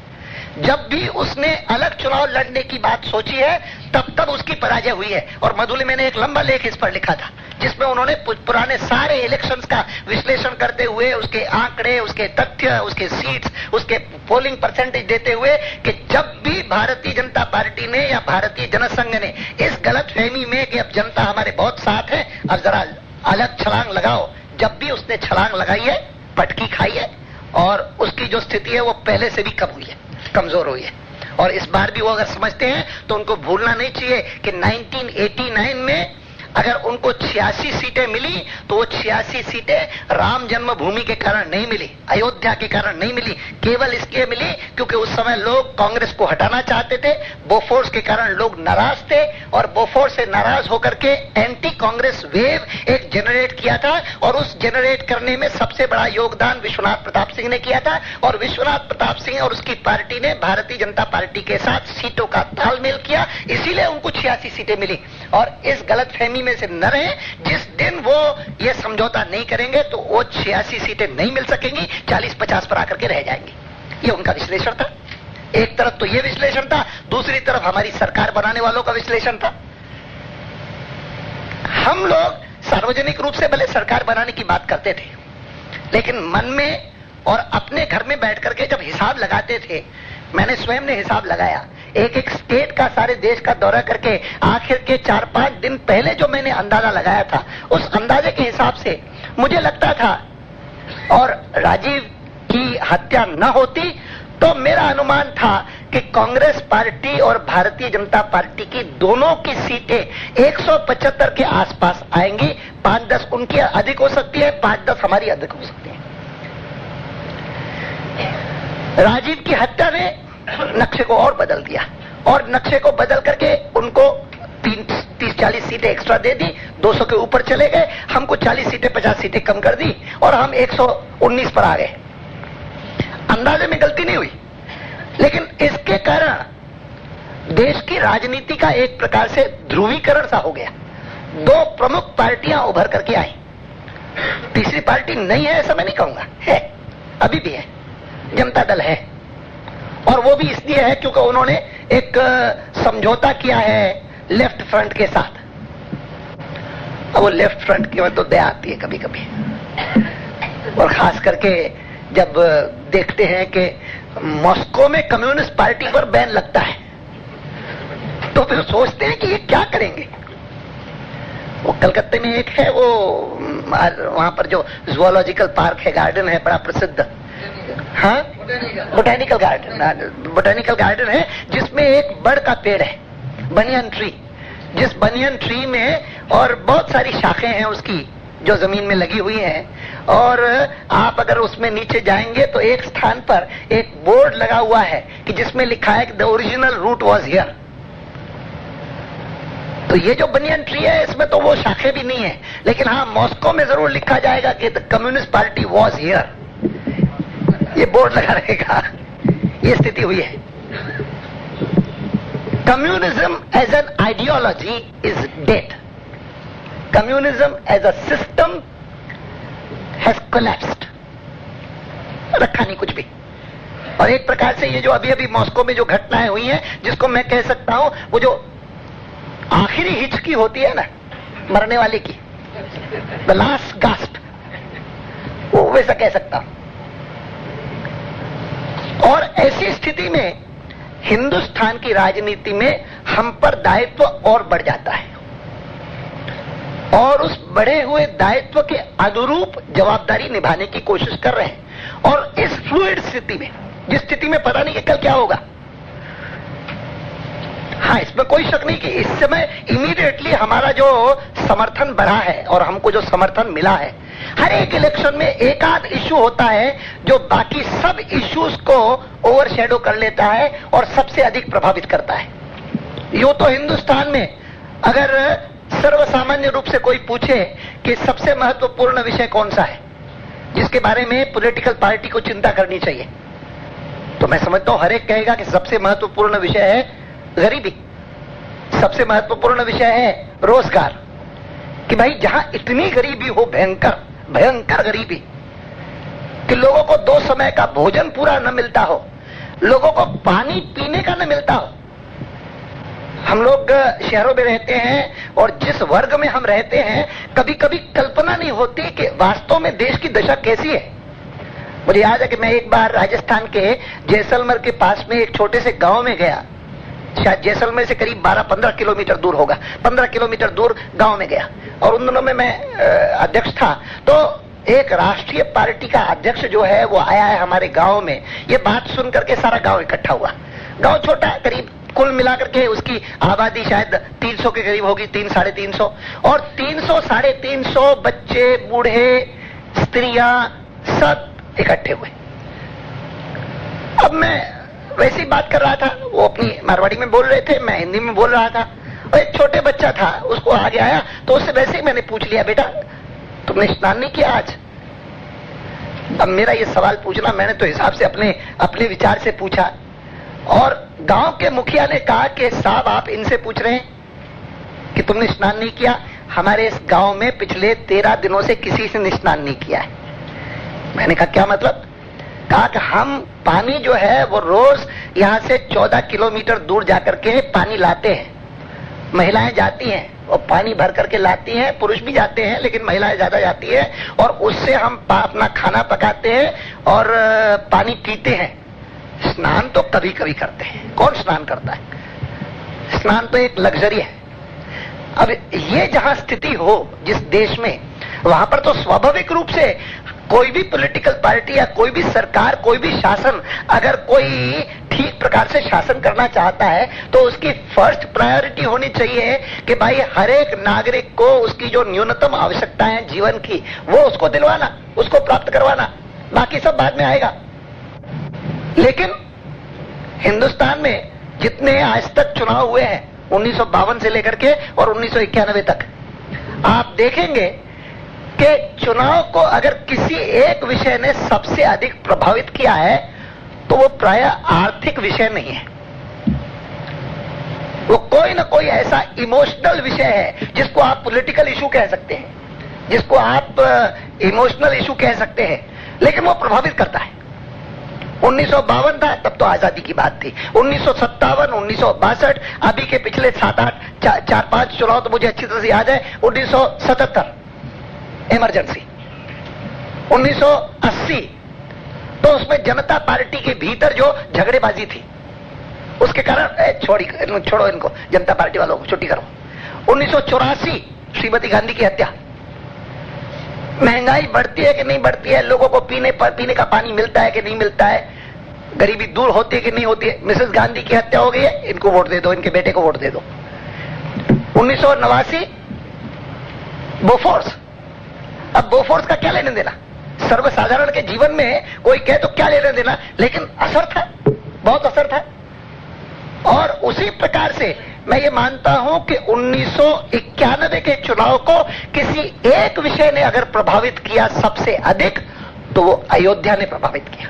जब भी उसने अलग चुनाव लड़ने की बात सोची है तब उसकी पराजय हुई है। और मधुली मैंने एक लंबा लेख इस पर लिखा था, जिसमें उन्होंने पुराने सारे इलेक्शंस का विश्लेषण करते हुए, उसके आंकड़े, उसके तथ्य, उसके सीट्स, उसके पोलिंग परसेंटेज देते हुए कि जब भी भारतीय जनता पार्टी ने या भारतीय जनसंघ ने इस गलतफहमी में कि अब जनता हमारे बहुत साथ है, अब जरा अलग छलांग लगाओ, जब भी उसने छलांग लगाई है, पटकी खाई है, और उसकी जो स्थिति है वो पहले से भी कम हुई है, कमजोर हुई है। और इस बार भी वो अगर समझते हैं तो उनको भूलना नहीं चाहिए कि 1989 में अगर उनको 86 सीटें मिली तो वो 86 सीटें राम जन्मभूमि के कारण नहीं मिली, अयोध्या के कारण नहीं मिली, केवल इसलिए मिली क्योंकि उस समय लोग कांग्रेस को हटाना चाहते थे। बोफोर्स के कारण लोग नाराज थे, और बोफोर्स से नाराज होकर के एंटी कांग्रेस वेव एक जनरेट किया था, और उस जनरेट करने में सबसे बड़ा योगदान विश्वनाथ प्रताप सिंह ने किया था। और विश्वनाथ प्रताप सिंह और उसकी पार्टी ने भारतीय जनता पार्टी के साथ सीटों का तालमेल किया, इसीलिए उनको 86 सीटें मिली। और इस गलतफहमी में से न रहे, जिस दिन वो ये समझौता नहीं करेंगे तो वो 86 सीटें नहीं मिल सकेंगी, 40-50 पर आकर के रह जाएंगी। ये उनका विश्लेषण था। एक तरफ तो ये विश्लेषण था, दूसरी तरफ हमारी सरकार बनाने वालों का विश्लेषण था। हम लोग सार्वजनिक रूप से भले सरकार बनाने की बात करते थे, लेकिन मन में और अपने घर में बैठ करके जब हिसाब लगाते थे, मैंने स्वयं ने हिसाब लगाया, एक एक स्टेट का, सारे देश का दौरा करके आखिर के 4-5 दिन पहले जो मैंने अंदाजा लगाया था, उस अंदाजे के हिसाब से मुझे लगता था, और राजीव की हत्या न होती तो मेरा अनुमान था कि कांग्रेस पार्टी और भारतीय जनता पार्टी की दोनों की सीटें 175 के आसपास आएंगी। 5-10 उनकी अधिक हो सकती है, 5-10 हमारी अधिक हो सकती है। राजीव की हत्या ने नक्शे को और बदल दिया, और नक्शे को बदल करके उनको 30-40 सीटें एक्स्ट्रा दे दी, 200 के ऊपर चले गए, हमको 40 सीटें 50 सीटें कम कर दी, और हम 119 पर आ गए। अंदाजे में गलती नहीं हुई, लेकिन इसके कारण देश की राजनीति का एक प्रकार से ध्रुवीकरण सा हो गया। 2 प्रमुख पार्टियां उभर करके आई, तीसरी पार्टी नहीं है ऐसा मैं नहीं कहूंगा, है, अभी भी है, जनता दल है, और वो भी इसलिए है क्योंकि उन्होंने एक समझौता किया है लेफ्ट फ्रंट के साथ। अब वो लेफ्ट फ्रंट की तो दया आती है कभी कभी, और खास करके जब देखते हैं कि मॉस्को में कम्युनिस्ट पार्टी पर बैन लगता है तो फिर सोचते हैं कि ये क्या करेंगे। वो कलकत्ते में एक है, वो वहां पर जो जूलॉजिकल पार्क है, गार्डन है बड़ा प्रसिद्ध, हाँ बोटेनिकल गार्डन है, जिसमें एक बड़ का पेड़ है, बनियन ट्री, जिस बनियन ट्री में और बहुत सारी शाखें हैं उसकी जो जमीन में लगी हुई हैं, और आप अगर उसमें नीचे जाएंगे तो एक स्थान पर एक बोर्ड लगा हुआ है कि जिसमें लिखा है कि the original route was here. तो ये जो बनियन ट्री है इसमें तो वो शाखें भी नहीं है, लेकिन हाँ मॉस्को में जरूर लिखा जाएगा कि the communist party was here, ये बोर्ड लगा रहेगा। ये स्थिति हुई है। Communism as an ideology is dead, communism as a system has collapsed, रखा नहीं कुछ भी। और एक प्रकार से ये जो अभी अभी मॉस्को में जो घटनाएं हुई हैं, जिसको मैं कह सकता हूं वो जो आखिरी हिचकी होती है ना मरने वाले की, द लास्ट गास्प, वो वैसा कह सकता हूं। और ऐसी स्थिति में हिंदुस्तान की राजनीति में हम पर दायित्व और बढ़ जाता है, और उस बढ़े हुए दायित्व के अनुरूप जवाबदारी निभाने की कोशिश कर रहे हैं। और इस फ्लूइड स्थिति में, जिस स्थिति में पता नहीं कि कल क्या होगा, हाँ इसमें कोई शक नहीं कि इस समय इमीडिएटली हमारा जो समर्थन बढ़ा है और हमको जो समर्थन मिला है, हर एक इलेक्शन में एक आध इश्यू होता है जो बाकी सब इश्यूज को ओवरशैडो कर लेता है और सबसे अधिक प्रभावित करता है। यूं तो हिंदुस्तान में अगर सर्वसामान्य रूप से कोई पूछे कि सबसे महत्वपूर्ण विषय कौन सा है जिसके बारे में पॉलिटिकल पार्टी को चिंता करनी चाहिए, तो मैं समझता हूं हर एक कहेगा कि सबसे महत्वपूर्ण विषय है गरीबी, सबसे महत्वपूर्ण विषय है रोजगार, कि भाई जहां इतनी गरीबी हो, भयंकर भयंकर गरीबी, कि लोगों को 2 समय का भोजन पूरा न मिलता हो, लोगों को पानी पीने का न मिलता हो। हम लोग शहरों में रहते हैं और जिस वर्ग में हम रहते हैं, कभी कभी कल्पना नहीं होती कि वास्तव में देश की दशा कैसी है। मुझे याद है कि मैं एक बार राजस्थान के जैसलमेर के पास में एक छोटे से गांव में गया, शायद जैसलमेर से करीब 12-15 किलोमीटर दूर होगा, 15 किलोमीटर दूर गांव में गया, और उन दिनों में मैं अध्यक्ष था। तो एक राष्ट्रीय पार्टी का अध्यक्ष जो है वो आया है हमारे गांव में। ये बात सुन करके सारा गांव इकट्ठा हुआ। गांव छोटा, करीब कुल मिलाकर के उसकी आबादी शायद 300 के करीब होगी, 300-350, और 300-350 बच्चे, बूढ़े, स्त्रियां सब इकट्ठे हुए। अब मैं वैसी बात कर रहा था, वो अपनी मारवाड़ी में बोल रहे थे, मैं हिंदी में बोल रहा था, और एक छोटे बच्चा था, उसको आगे आया तो उससे वैसे ही मैंने पूछ लिया, बेटा तुमने स्नान नहीं किया आज? अब मेरा ये सवाल पूछना, मैंने तो हिसाब से अपने विचार से पूछा, और गांव के मुखिया ने कहा कि साहब आप इनसे पूछ रहे हैं कि तुमने स्नान नहीं किया? हमारे इस गांव में पिछले 13 दिनों से किसी से स्नान नहीं किया है। मैंने कहा क्या मतलब? कहा कि हम पानी जो है वो रोज यहाँ से 14 किलोमीटर दूर जाकर के पानी लाते हैं, महिलाएं जाती हैं और पानी भर करके लाती हैं, पुरुष भी जाते हैं लेकिन महिलाएं ज्यादा जाती हैं, और उससे हम अपना खाना पकाते हैं और पानी पीते हैं। स्नान तो कभी कभी करते हैं, कौन स्नान करता है? स्नान तो एक लग्जरी है। अब ये जहां स्थिति हो जिस देश में, वहां पर तो स्वाभाविक रूप से कोई भी पॉलिटिकल पार्टी या कोई भी सरकार, कोई भी शासन अगर कोई ठीक प्रकार से शासन करना चाहता है तो उसकी फर्स्ट प्रायोरिटी होनी चाहिए कि भाई हर एक नागरिक को उसकी जो न्यूनतम आवश्यकताएं हैं जीवन की, वो उसको दिलवाना, उसको प्राप्त करवाना, बाकी सब बाद में आएगा। लेकिन हिंदुस्तान में जितने आज तक चुनाव हुए हैं 1952 से लेकर के और 1991 तक, आप देखेंगे कि चुनाव को अगर किसी एक विषय ने सबसे अधिक प्रभावित किया है तो वो प्रायः आर्थिक विषय नहीं है, वो कोई ना कोई ऐसा इमोशनल विषय है जिसको आप पॉलिटिकल इशू कह सकते हैं, जिसको आप इमोशनल इशू कह सकते हैं, लेकिन वो प्रभावित करता है। 1952 था तब तो आजादी की बात थी, 1957, 1962, अभी के पिछले 4-5 चुनाव तो मुझे अच्छी तरह से याद है, 1977 इमरजेंसी, 1980 तो उसमें जनता पार्टी के भीतर जो झगड़ेबाजी थी उसके कारण छोड़ो इनको, जनता पार्टी वालों को छुट्टी करो। 1984 श्रीमती गांधी की हत्या। महंगाई बढ़ती है कि नहीं बढ़ती है, लोगों को पीने का पानी मिलता है कि नहीं मिलता है, गरीबी दूर होती है कि नहीं होती है, मिसेस गांधी की हत्या हो गई है, इनको वोट दे दो, इनके बेटे को वोट दे दो। 1989 बोफोर्स। अब बोफोर्स का क्या लेने देना, सर्वसाधारण के जीवन में कोई कहे तो क्या लेने देना, लेकिन असर था, बहुत असर था। और उसी प्रकार से मैं ये मानता हूं कि 1991 के चुनाव को किसी एक विषय ने अगर प्रभावित किया सबसे अधिक तो वो अयोध्या ने प्रभावित किया।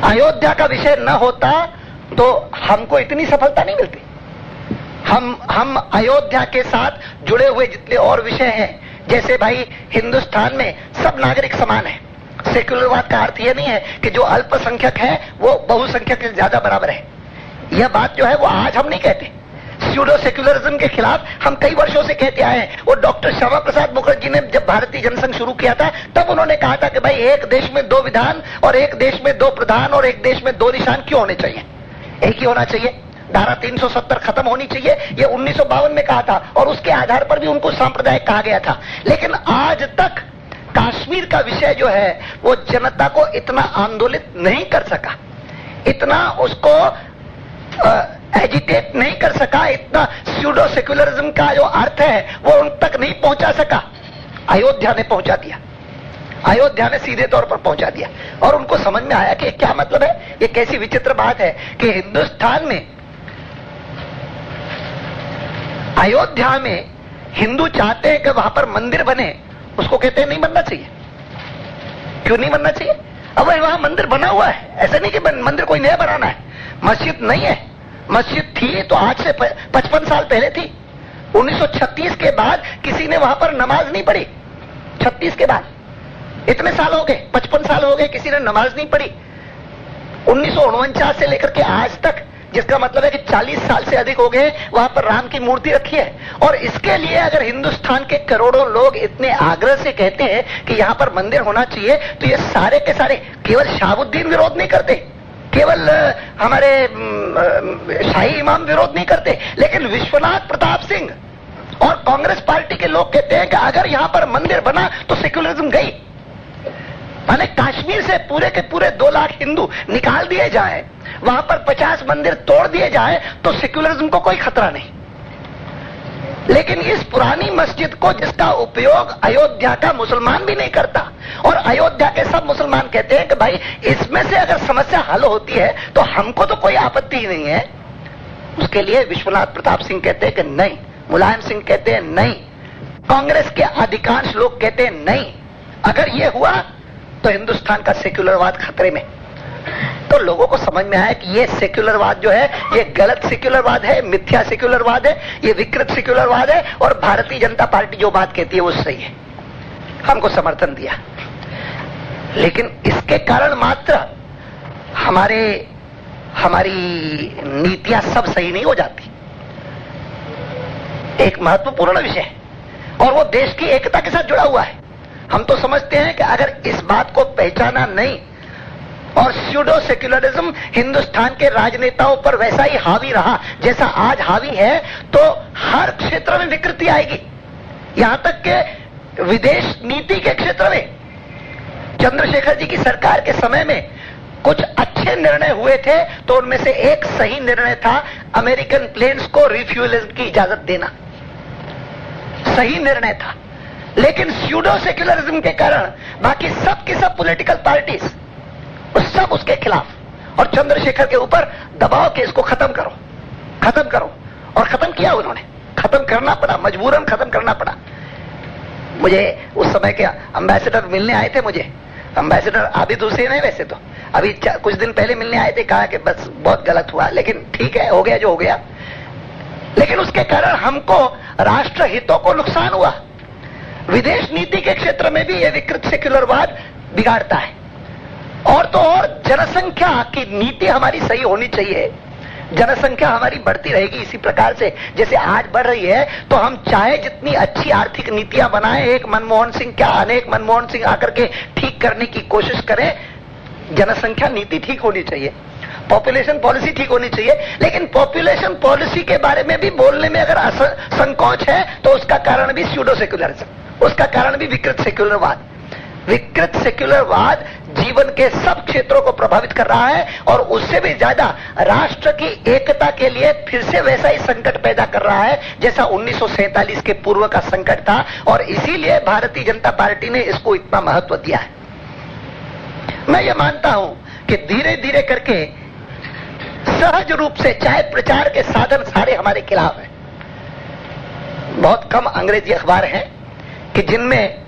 अयोध्या का विषय न होता तो हमको इतनी सफलता नहीं मिलती। हम अयोध्या के साथ जुड़े हुए जितने और विषय हैं, जैसे भाई हिंदुस्तान में सब नागरिक समान है, सेक्युलरवाद का अर्थ यह नहीं है कि जो अल्पसंख्यक है वो बहुसंख्यक से ज्यादा बराबर है। यह बात जो है वो आज हम नहीं कहते, स्यूडो सेक्युलरिज्म के खिलाफ हम कई वर्षों से कहते आए हैं। वो डॉक्टर श्यामा प्रसाद मुखर्जी ने जब भारतीय जनसंघ शुरू किया था तब उन्होंने कहा था कि भाई एक देश में 2 विधान और एक देश में 2 प्रधान और एक देश में 2 निशान क्यों होने चाहिए, एक ही होना चाहिए, धारा 370 खत्म होनी चाहिए, ये 1952 में कहा था और उसके आधार पर भी उनको सांप्रदायिक कहा गया था। लेकिन आज तक कश्मीर का विषय जो है वो जनता को इतना आंदोलित नहीं कर सका, इतना उसको एजिटेट नहीं कर सका, इतना स्यूडो सेक्युलरिज्म का जो अर्थ है वो उन तक नहीं पहुंचा सका। अयोध्या ने पहुंचा दिया, अयोध्या ने सीधे तौर पर पहुंचा दिया और उनको समझ में आया कि क्या मतलब है। ये कैसी विचित्र बात है कि हिंदुस्तान में, अयोध्या में हिंदू चाहते हैं कि वहां पर मंदिर बने, उसको कहते हैं नहीं बनना चाहिए। क्यों नहीं बनना चाहिए? अब वहां मंदिर बना हुआ है, ऐसा नहीं कि मंदिर कोई नया बनाना है। मस्जिद नहीं है, मस्जिद थी तो आज से 55 साल पहले थी। 1936 के बाद किसी ने वहां पर नमाज नहीं पढ़ी, 36 के बाद इतने साल हो गए, 55 साल हो गए, किसी ने नमाज नहीं पढ़ी। 1949 से लेकर के आज तक, जिसका मतलब है कि 40 साल से अधिक हो गए, वहां पर राम की मूर्ति रखी है। और इसके लिए अगर हिंदुस्तान के करोड़ों लोग इतने आग्रह से कहते हैं कि यहां पर मंदिर होना चाहिए, तो ये सारे के सारे केवल शहाबुद्दीन विरोध नहीं करते, केवल हमारे शाही इमाम विरोध नहीं करते, लेकिन विश्वनाथ प्रताप सिंह और कांग्रेस पार्टी के लोग कहते हैं कि अगर यहां पर मंदिर बना तो सेक्युलरिज्म गई। माने कश्मीर से पूरे के पूरे 2 लाख हिंदू निकाल दिए जाएं, वहां पर 50 मंदिर तोड़ दिए जाएं तो सेक्युलरिज्म को कोई खतरा नहीं। लेकिन इस पुरानी मस्जिद को, जिसका उपयोग अयोध्या का मुसलमान भी नहीं करता और अयोध्या के सब मुसलमान कहते हैं कि भाई इसमें से अगर समस्या हल होती है तो हमको तो कोई आपत्ति ही नहीं है, उसके लिए विश्वनाथ प्रताप सिंह कहते हैं कि नहीं, मुलायम सिंह कहते हैं नहीं, कांग्रेस के अधिकांश लोग कहते हैं नहीं। अगर यह हुआ तो हिंदुस्तान का सेक्युलरवाद खतरे में। तो लोगों को समझ में आया कि ये सेक्युलरवाद जो है ये गलत सेक्युलरवाद है, मिथ्या सेक्युलरवाद है, ये विकृत सेक्युलरवाद है और भारतीय जनता पार्टी जो बात कहती है वो सही है। हमको समर्थन दिया, लेकिन इसके कारण मात्र हमारी नीतियां सब सही नहीं हो जाती। एक महत्वपूर्ण विषय है और वो देश की एकता के साथ जुड़ा हुआ है। हम तो समझते हैं कि अगर इस बात को पहचाना नहीं और स्यूडो सेक्युलरिज्म हिंदुस्तान के राजनेताओं पर वैसा ही हावी रहा जैसा आज हावी है, तो हर क्षेत्र में विकृति आएगी। यहां तक कि विदेश नीति के क्षेत्र में चंद्रशेखर जी की सरकार के समय में कुछ अच्छे निर्णय हुए थे, तो उनमें से एक सही निर्णय था अमेरिकन प्लेन्स को रिफ्यूलिज्म की इजाजत देना, सही निर्णय था। लेकिन स्यूडो सेक्युलरिज्म के कारण बाकी सब की सब पॉलिटिकल पार्टीज सब उसके खिलाफ और चंद्रशेखर के ऊपर दबाव के इसको खत्म करो और खत्म किया उन्होंने, खत्म करना पड़ा, मजबूरन खत्म करना पड़ा। मुझे उस समय के एम्बेसडर मिलने आए थे, मुझे एम्बेसडर आबिद हुसैन है वैसे तो, अभी कुछ दिन पहले मिलने आए थे, कहा कि बस बहुत गलत हुआ, लेकिन ठीक है, हो गया जो हो गया। लेकिन उसके कारण हमको राष्ट्र हितों को नुकसान हुआ। विदेश नीति के क्षेत्र में भी यह विकृत सेक्युलरवाद बिगाड़ता है। और तो और जनसंख्या की नीति हमारी सही होनी चाहिए। जनसंख्या हमारी बढ़ती रहेगी इसी प्रकार से जैसे आज बढ़ रही है, तो हम चाहे जितनी अच्छी आर्थिक नीतियां बनाएं, एक मनमोहन सिंह क्या अनेक मनमोहन सिंह आकर के ठीक करने की कोशिश करें, जनसंख्या नीति ठीक होनी चाहिए, पॉपुलेशन पॉलिसी ठीक होनी चाहिए। लेकिन पॉपुलेशन पॉलिसी के बारे में भी बोलने में अगर संकोच है तो उसका कारण भी स्यूडो सेक्युलरिज्म, उसका कारण भी विकृत सेक्युलरवाद। विकृत सेक्युलरवाद जीवन के सब क्षेत्रों को प्रभावित कर रहा है और उससे भी ज्यादा राष्ट्र की एकता के लिए फिर से वैसा ही संकट पैदा कर रहा है जैसा 1947 के पूर्व का संकट था, और इसीलिए भारतीय जनता पार्टी ने इसको इतना महत्व दिया है। मैं ये मानता हूं कि धीरे धीरे करके सहज रूप से, चाहे प्रचार के साधन सारे हमारे खिलाफ हैं, बहुत कम अंग्रेजी अखबार हैं कि जिनमें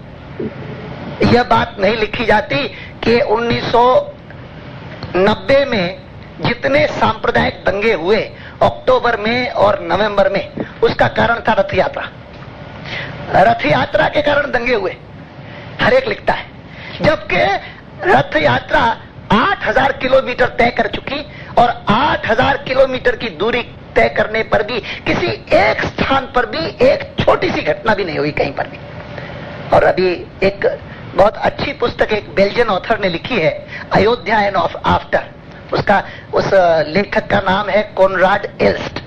यह बात नहीं लिखी जाती कि 1990 में जितने सांप्रदायिक दंगे हुए अक्टूबर में और नवंबर में, उसका कारण था रथ यात्रा। रथ यात्रा के कारण दंगे हुए, हर एक लिखता है, जबकि रथ यात्रा 8000 किलोमीटर तय कर चुकी और 8000 किलोमीटर की दूरी तय करने पर भी किसी एक स्थान पर भी एक छोटी सी घटना भी नहीं हुई कहीं पर भी। और अभी एक बहुत अच्छी पुस्तक एक बेल्जियन ऑथर ने लिखी है, अयोध्या एंड आफ्टर, उसका उस लेखक का नाम है कोनराड इल्स्ट।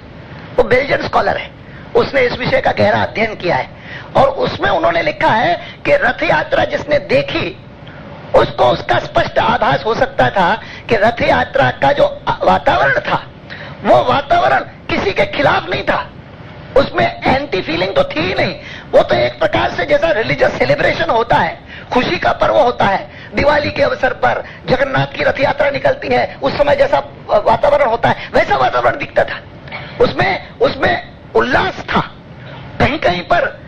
वो बेल्जियन स्कॉलर है, उसने इस विषय का गहरा अध्ययन किया है और उसमें उन्होंने लिखा है कि रथ यात्रा जिसने देखी उसको उसका स्पष्ट आभास हो सकता था कि रथ यात्रा का जो वातावरण था वो वातावरण किसी के खिलाफ नहीं था, उसमें एंटी फीलिंग तो थी ही नहीं। वो तो एक प्रकार से जैसा रिलीजियस सेलिब्रेशन होता है, खुशी का पर्व होता है, दिवाली के अवसर पर जगन्नाथ की रथ यात्रा निकलती है, उस समय जैसा वातावरण होता है वैसा वातावरण दिखता था। उसमें उल्लास था, कहीं कहीं पर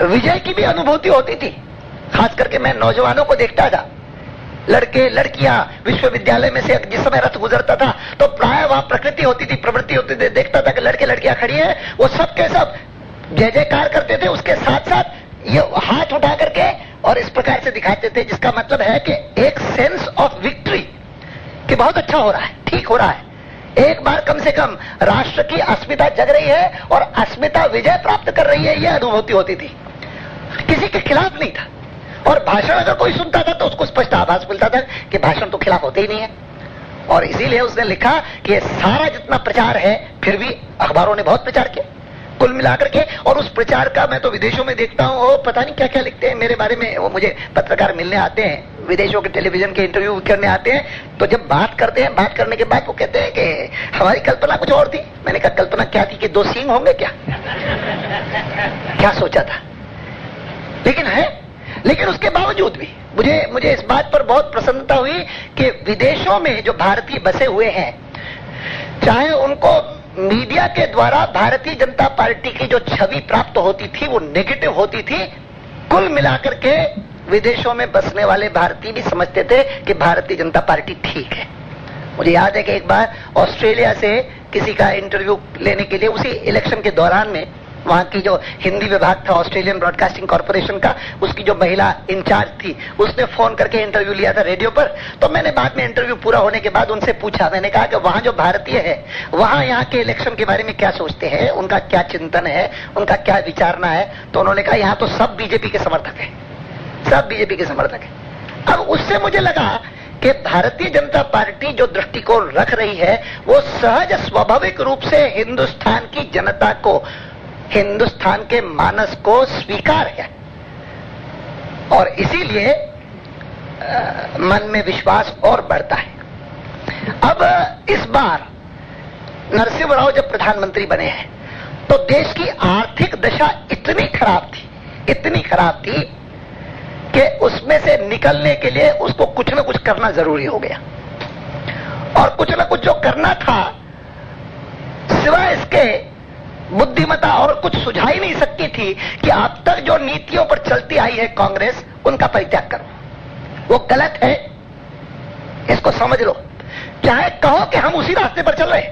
विजय की भी अनुभूति होती थी। खास करके मैं नौजवानों को देखता था, लड़के लड़कियां विश्वविद्यालय में से जिस समय रथ गुजरता था तो प्राय वहां प्रकृति होती थी, प्रवृत्ति होती थी, देखता था कि लड़के लड़कियां खड़ी हैं, वो सब के सब जय जयकार करते थे, उसके साथ साथ ये हाथ उठा करके और इस प्रकार से दिखाते थे, जिसका मतलब है कि एक सेंस ऑफ विक्ट्री कि बहुत अच्छा हो रहा है, ठीक हो रहा है, एक बार कम से कम राष्ट्र की अस्मिता जग रही है और अस्मिता विजय प्राप्त कर रही है, यह अनुभूति होती थी। किसी के खिलाफ नहीं था। और भाषण अगर कोई सुनता था तो उसको स्पष्ट आभास मिलता था कि भाषण तो खिलाफ होते ही नहीं है। और इसीलिए उसने लिखा कि सारा जितना प्रचार है, फिर भी अखबारों ने बहुत प्रचार किया कुल मिलाकर के, और उस प्रचार का मैं तो विदेशों में देखता हूँ, वो पता नहीं क्या क्या लिखते हैं मेरे बारे में। वो मुझे पत्रकार मिलने आते हैं, विदेशों के टेलीविजन के इंटरव्यू करने आते हैं, तो जब बात करते हैं, बात करने के बाद वो कहते हैं कि हमारी कल्पना कुछ और थी। मैंने कहा कल्पना क्या थी कि 2 सींग होंगे क्या? क्या सोचा था? लेकिन उसके बावजूद भी मुझे इस बात पर बहुत प्रसन्नता हुई कि विदेशों में जो भारतीय बसे हुए हैं, चाहे उनको मीडिया के द्वारा भारतीय जनता पार्टी की जो छवि प्राप्त होती थी वो नेगेटिव होती थी, कुल मिलाकर के विदेशों में बसने वाले भारतीय भी समझते थे कि भारतीय जनता पार्टी ठीक है। मुझे याद है कि एक बार ऑस्ट्रेलिया से किसी का इंटरव्यू लेने के लिए उसी इलेक्शन के दौरान में वहां की जो हिंदी विभाग था ऑस्ट्रेलियन ब्रॉडकास्टिंग कॉर्पोरेशन का, उसकी जो महिला इंचार्ज थी, उसने फोन करके इंटरव्यू लिया था रेडियो पर। तो मैंने बाद में इंटरव्यू पूरा होने के बाद उनसे पूछा, मैंने कहा कि वहां जो भारतीय है वहां यहाँ के इलेक्शन के बारे में क्या सोचते हैं, उनका क्या चिंतन है, उनका क्या विचारना है? तो उन्होंने कहा यहाँ तो सब बीजेपी के समर्थक है, सब बीजेपी के समर्थक है। अब उससे मुझे लगा कि भारतीय जनता पार्टी जो दृष्टिकोण रख रही है वो सहज स्वाभाविक रूप से हिंदुस्तान की जनता को, हिंदुस्तान के मानस को स्वीकार है, और इसीलिए मन में विश्वास और बढ़ता है। अब इस बार नरसिंह राव जब प्रधानमंत्री बने हैं तो देश की आर्थिक दशा इतनी खराब थी कि उसमें से निकलने के लिए उसको कुछ न कुछ करना जरूरी हो गया। और कुछ न कुछ जो करना था, सिवाय इसके बुद्धिमत्ता और कुछ सुझा ही नहीं सकती थी कि अब तक जो नीतियों पर चलती आई है कांग्रेस, उनका परित्याग करो, वो गलत है, इसको समझ लो। चाहे कहो कि हम उसी रास्ते पर चल रहे हैं,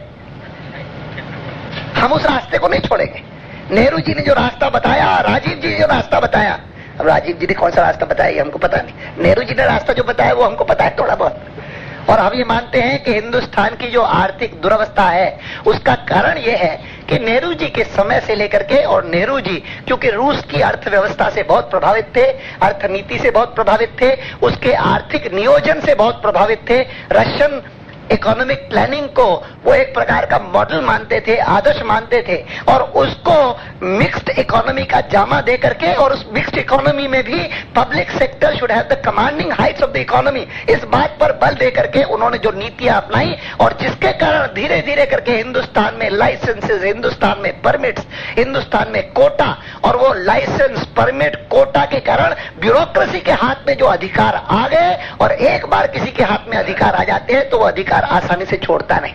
हम उस रास्ते को नहीं छोड़ेंगे। नेहरू जी ने जो रास्ता बताया, राजीव जी ने जो रास्ता बताया, अब राजीव जी ने कौन सा रास्ता बताया ये हमको पता नहीं, नेहरू जी ने रास्ता जो बताया वो हमको पता है थोड़ा बहुत। और हम ये मानते हैं कि हिंदुस्तान की जो आर्थिक दुरवस्था है उसका कारण ये है कि नेहरू जी के समय से लेकर के, और नेहरू जी क्योंकि रूस की अर्थव्यवस्था से बहुत प्रभावित थे, अर्थनीति से बहुत प्रभावित थे, उसके आर्थिक नियोजन से बहुत प्रभावित थे, रशियन इकोनॉमिक प्लानिंग को वो एक प्रकार का मॉडल मानते थे, आदर्श मानते थे, और उसको मिक्स्ड इकोनॉमी का जामा दे करके, और उस मिक्स्ड इकोनॉमी में भी public sector should have the commanding Heights of the economy, इस बात पर बल दे करके उन्होंने जो नीतियां अपनाई, और जिसके कारण धीरे धीरे करके हिंदुस्तान में लाइसेंसेस, हिंदुस्तान में परमिट्स, हिंदुस्तान में कोटा, और वो लाइसेंस परमिट कोटा के कारण ब्यूरोक्रेसी के हाथ में जो अधिकार आ गए, और एक बार किसी के हाथ में अधिकार आ जाते हैं तो वो अधिकार आसानी से छोड़ता नहीं।